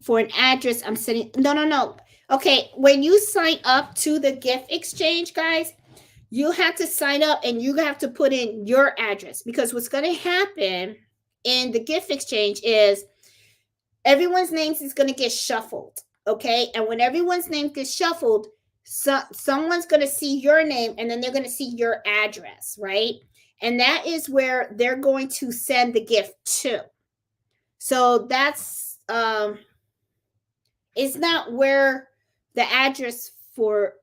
for an address I'm sending. No. Okay, when you sign up to the gift exchange, guys, you have to sign up and you have to put in your address, because what's going to happen in the gift exchange is everyone's names is going to get shuffled. Okay. And when everyone's name gets shuffled, someone's going to see your name and then they're going to see your address, right? And that is where they're going to send the gift to. So that's, it's not where the address for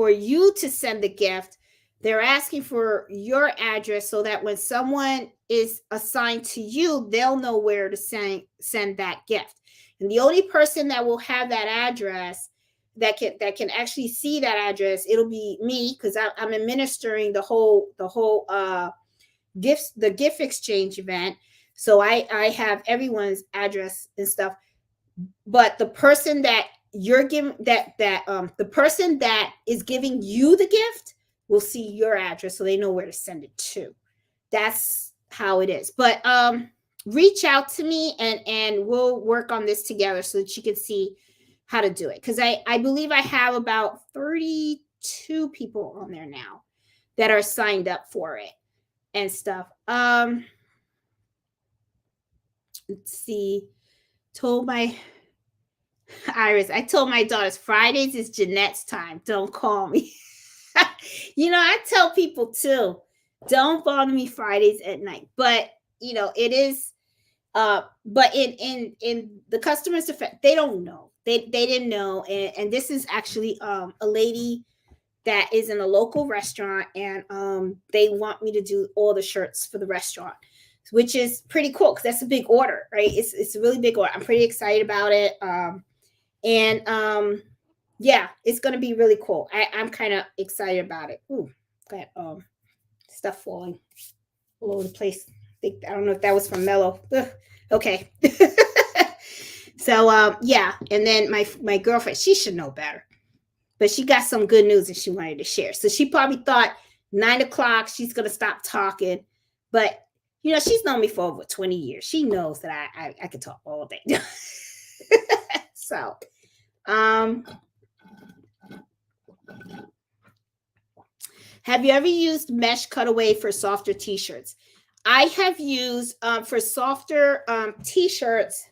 you to send the gift. They're asking for your address so that when someone is assigned to you, they'll know where to send that gift. And the only person that will have that address, that can actually see that address, it'll be me, because I'm administering the whole the gift exchange event. So I have everyone's address and stuff. But the person that you're giving the person that is giving you the gift will see your address, so they know where to send it to. That's how it is. But reach out to me and we'll work on this together so that you can see how to do it, because I believe I have about 32 people on there now that are signed up for it and stuff. Let's see. Iris, I told my daughters Fridays is Jeanette's time. Don't call me. I tell people too, don't bother me Fridays at night. But it is. But in the customer's defense, they don't know. They didn't know, and this is actually a lady that is in a local restaurant, and they want me to do all the shirts for the restaurant, which is pretty cool because that's a big order, right? It's a really big order. I'm pretty excited about it. Yeah, it's gonna be really cool. I'm kind of excited about it. Ooh, got stuff falling all over the place. I don't know if that was from Mello. Ugh, okay. So yeah, and then my girlfriend, she should know better, but she got some good news and she wanted to share. So she probably thought 9 o'clock she's gonna stop talking, but she's known me for over 20 years. She knows that I could talk all day. So have you ever used mesh cutaway for softer t-shirts? I have used for softer t-shirts,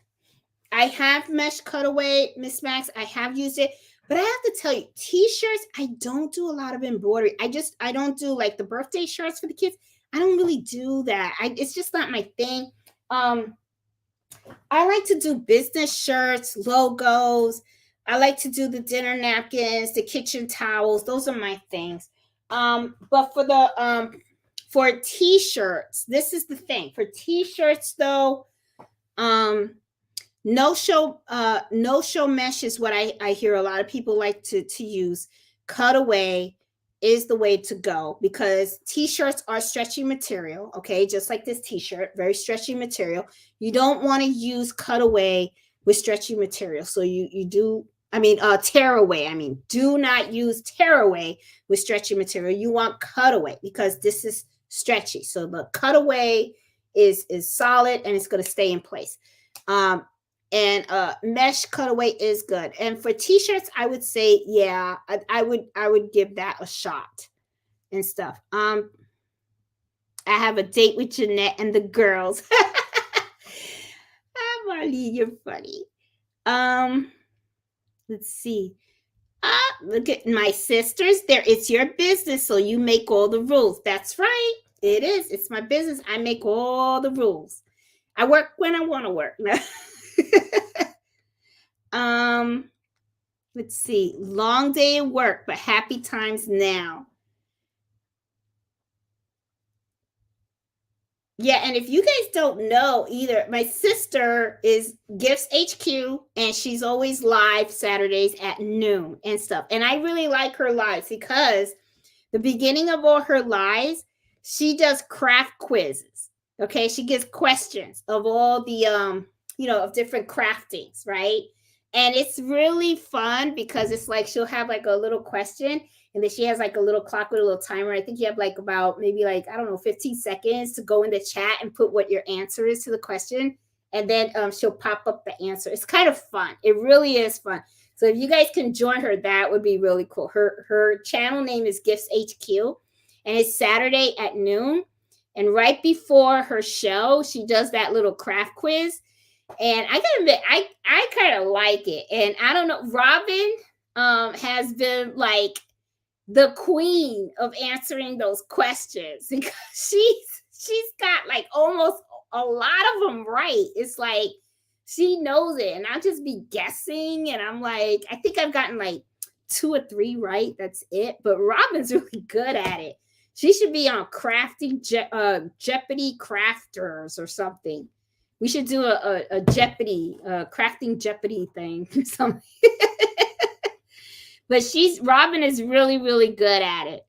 I have mesh cutaway, Miss Max. I have used it, but I have to tell you, t-shirts, I don't do a lot of embroidery. I don't do like the birthday shirts for the kids. I don't really do that. It's just not my thing. I like to do business shirts, logos. I like to do the dinner napkins, the kitchen towels. Those are my things. But for t-shirts, this is the thing. For t-shirts though, um no show mesh is what I hear a lot of people like to use. Cutaway is the way to go because t-shirts are stretchy material, okay, just like this t-shirt, very stretchy material. You don't want to use cutaway with stretchy material. So you do, I mean, tearaway. I mean, do not use tearaway with stretchy material. You want cutaway because this is stretchy. So the cutaway is solid and it's going to stay in place. Um, and mesh cutaway is good. And for t-shirts, I would say, yeah, I would give that a shot and stuff. I have a date with Jeanette and the girls. Ah, Marlene, you're funny. Um, let's see. Ah, look at my sisters. There, it's your business, so you make all the rules. That's right. It is. It's my business. I make all the rules. I work when I want to work. um, let's see. Long day at work, but happy times now. Yeah, and if you guys don't know either, my sister is Gifts HQ and she's always live Saturdays at noon and stuff. And I really like her lives because the beginning of all her lives, she does craft quizzes. Okay, she gives questions of all the of different craftings, right? And it's really fun because it's like she'll have like a little question and then she has like a little clock with a little timer. I think you have like about maybe like, I don't know, 15 seconds to go in the chat and put what your answer is to the question. And then she'll pop up the answer. It's kind of fun. It really is fun. So if you guys can join her, that would be really cool. Her channel name is Gifts HQ, and it's Saturday at noon. And right before her show, she does that little craft quiz. And I gotta admit, I kind of like it. And I don't know, Robin has been like the queen of answering those questions because she's got like almost a lot of them right. It's like she knows it, and I'll just be guessing, and I'm like, I think I've gotten like 2 or 3 right. That's it. But Robin's really good at it. She should be on Jeopardy Crafters or something. We should do a Jeopardy, crafting Jeopardy thing or something. But Robin is really, really good at it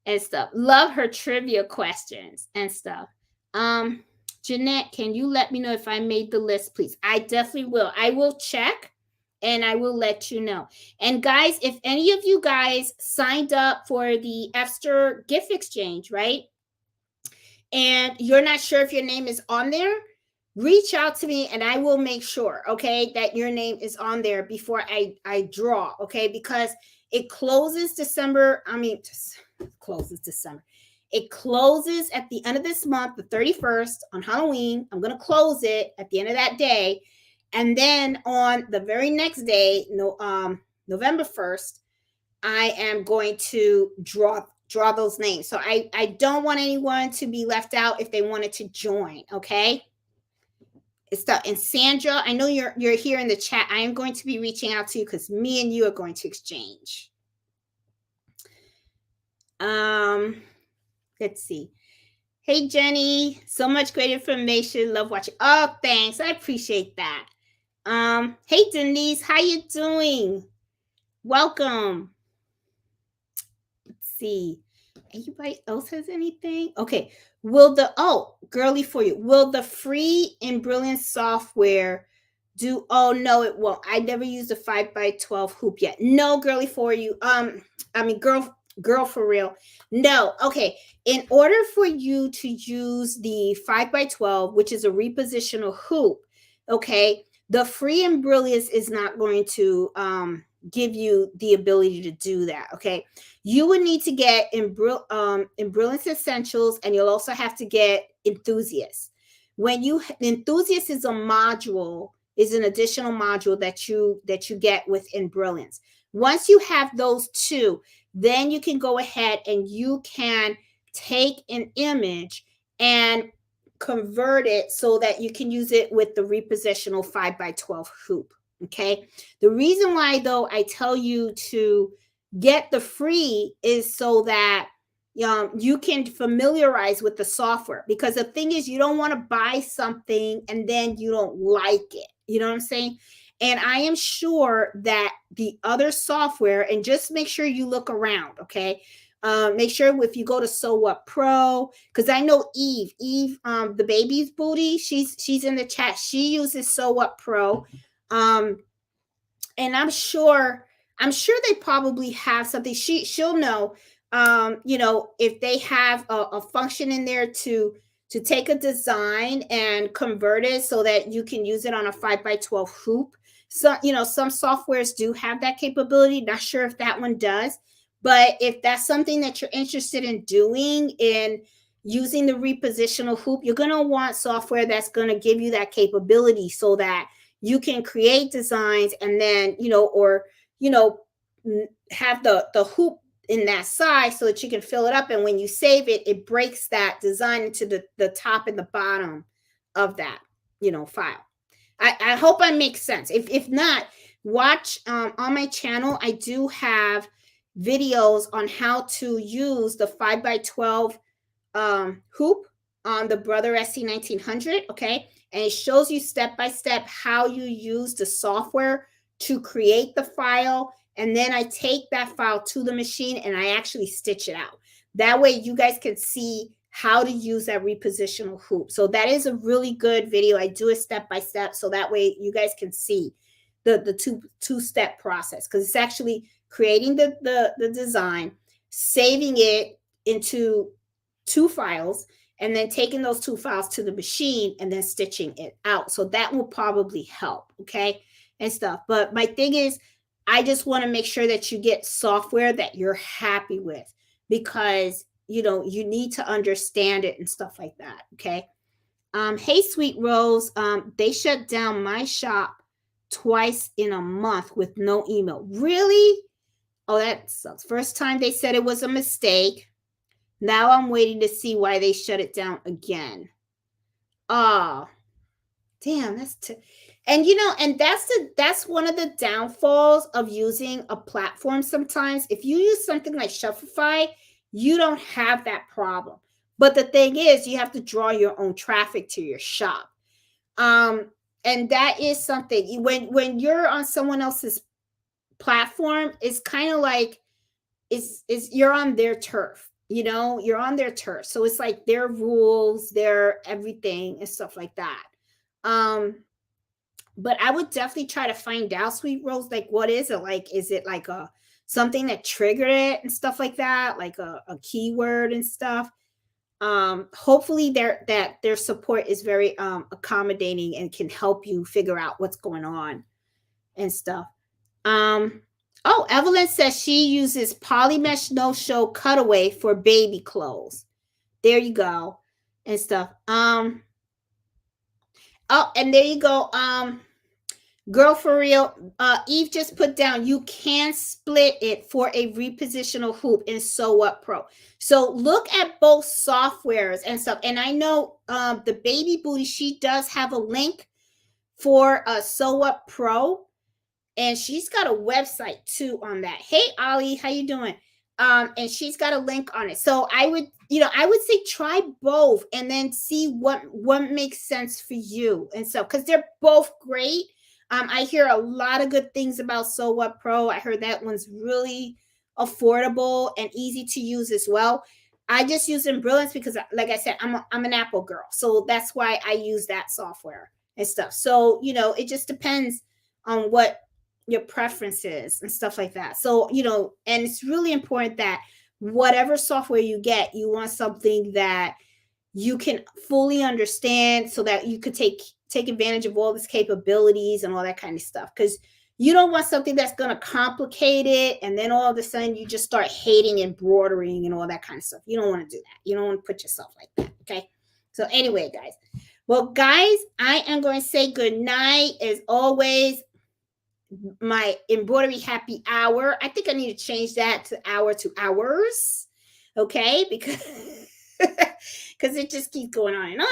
and stuff. Love her trivia questions and stuff. Jeanette, can you let me know if I made the list, please? I definitely will. I will check and I will let you know. And guys, if any of you guys signed up for the Esther gift exchange, right? And you're not sure if your name is on there, reach out to me and I will make sure, okay, that your name is on there before I draw, okay? Because it closes December. Closes December. It closes at the end of this month, the 31st on Halloween. I'm going to close it at the end of that day. And then on the very next day, November 1st, I am going to draw those names. So I don't want anyone to be left out if they wanted to join, okay? Stuff. And Sandra, I know you're here in the chat. I am going to be reaching out to you because me and you are going to exchange. Let's see. Hey Jenny, so much great information. Love watching. Oh, thanks. I appreciate that. Hey Denise, how you doing? Welcome. Let's see. Anybody else has anything? Okay. Girly for you. Will the free Embroidery software do? Oh no, it won't. I never used a 5x12 hoop yet. No, girly for you. Girl for real. No. Okay. In order for you to use the 5x12, which is a repositional hoop, okay, the free Embroidery is not going to give you the ability to do that. Okay. You would need to get Embroidery Essentials, and you'll also have to get Enthusiast. Enthusiast is a module, is an additional module that you get with Embroidery. Once you have those two, then you can go ahead and you can take an image and convert it so that you can use it with the repositional 5x12 hoop. Okay. The reason why, though, I tell you to get the free is so that you can familiarize with the software, because the thing is, you don't want to buy something and then you don't like it. You know what I'm saying? And I am sure that the other software, and just make sure you look around, okay? Make sure if you go to Sew What Pro, because I know Eve, the baby's booty, she's in the chat. She uses Sew What Pro, and I'm sure they probably have something. She'll know, if they have a function in there to take a design and convert it so that you can use it on a 5x12 hoop. So, some softwares do have that capability. Not sure if that one does, but if that's something that you're interested in doing, in using the repositional hoop, you're going to want software that's going to give you that capability so that you can create designs, and then, have the hoop in that size so that you can fill it up. And when you save it, it breaks that design into the top and the bottom of that, file. I hope I make sense. If not, watch on my channel. I do have videos on how to use the 5x12 hoop on the Brother SC1900. Okay. And it shows you step by step how you use the software to create the file. And then I take that file to the machine and I actually stitch it out. That way you guys can see how to use that repositional hoop. So that is a really good video. I do it step by step, so that way you guys can see the two-step process, because it's actually creating the design, saving it into 2 files, and then taking those 2 files to the machine and then stitching it out. So that will probably help, okay, and stuff. But my thing is, I just want to make sure that you get software that you're happy with, because you need to understand it and stuff like that. Okay. Hey, Sweet Rose. They shut down my shop twice in a month with no email. Really? Oh, that sucks. First time they said it was a mistake. Now I'm waiting to see why they shut it down again. Oh, damn. And that's one of the downfalls of using a platform. Sometimes if you use something like Shopify, you don't have that problem. But the thing is, you have to draw your own traffic to your shop. And that is something, when you're on someone else's platform, it's kind of like you're on their turf. You're on their turf. So it's like their rules, their everything and stuff like that. But I would definitely try to find out, Sweet Rose, like, what is it like? Is it like something that triggered it and stuff like that, like a keyword and stuff? Hopefully their support is very accommodating and can help you figure out what's going on and stuff. Oh, Evelyn says she uses polymesh no-show cutaway for baby clothes. There you go and stuff. Oh, and there you go. Girl, for real, Eve just put down, you can split it for a repositional hoop in Sew What Pro. So look at both softwares and stuff. And I know the baby booty, she does have a link for Sew What Pro, and she's got a website too on that. Hey, Ollie, how you doing? And she's got a link on it. So I would say try both and then see what makes sense for you. And so, because they're both great. I hear a lot of good things about Sew What Pro. I heard that one's really affordable and easy to use as well. I just use Embroidery because, like I said, I'm an Apple girl. So that's why I use that software and stuff. So, it just depends on what your preference is and stuff like that. So, and it's really important that whatever software you get, you want something that you can fully understand so that you could take advantage of all these capabilities and all that kind of stuff. Because you don't want something that's going to complicate it, and then all of a sudden you just start hating embroidering and all that kind of stuff. You don't want to do that. You don't want to put yourself like that. Okay. So anyway, guys. Well, guys, I am going to say good night. As always, my embroidery happy hour. I think I need to change that to hours. Okay. Because it just keeps going on and on.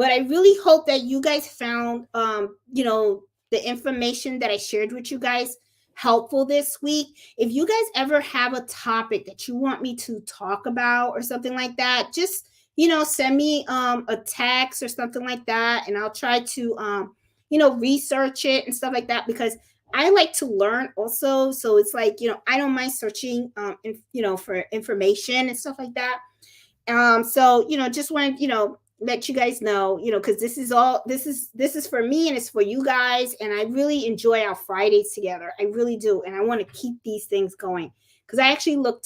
But I really hope that you guys found, the information that I shared with you guys helpful this week. If you guys ever have a topic that you want me to talk about or something like that, just send me a text or something like that, and I'll try to research it and stuff like that, because I like to learn also. So it's like, I don't mind searching for information and stuff like that. So just want to let you guys know, because this is for me and it's for you guys, and I really enjoy our Fridays together. I really do, and I want to keep these things going, because I actually look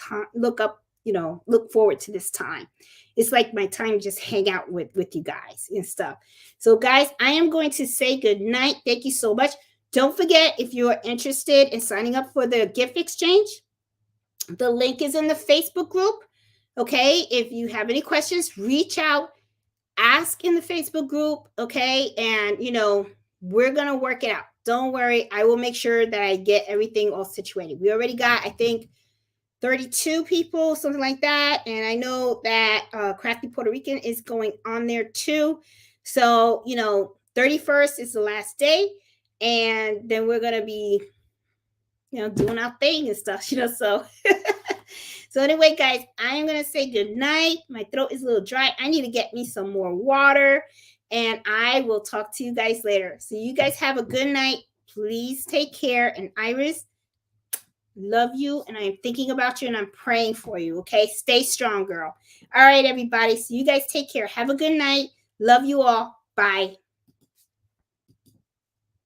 forward to this time. It's like my time to just hang out with you guys and stuff. So guys, I am going to say good night. Thank you so much. Don't forget, if you're interested in signing up for the gift exchange, the link is in the Facebook group. Okay, if you have any questions, reach out, ask in the Facebook group. Okay, and we're gonna work it out. Don't worry, I will make sure that I get everything all situated. We already got, I think, 32 people, something like that, and I know that Crafty Puerto Rican is going on there too. So 31st is the last day, and then we're gonna be doing our thing and stuff. So so anyway, guys, I am going to say good night. My throat is a little dry. I need to get me some more water, and I will talk to you guys later. So you guys have a good night. Please take care. And Iris, love you, and I'm thinking about you, and I'm praying for you. Okay, stay strong, girl. All right, everybody. So you guys take care. Have a good night. Love you all. Bye.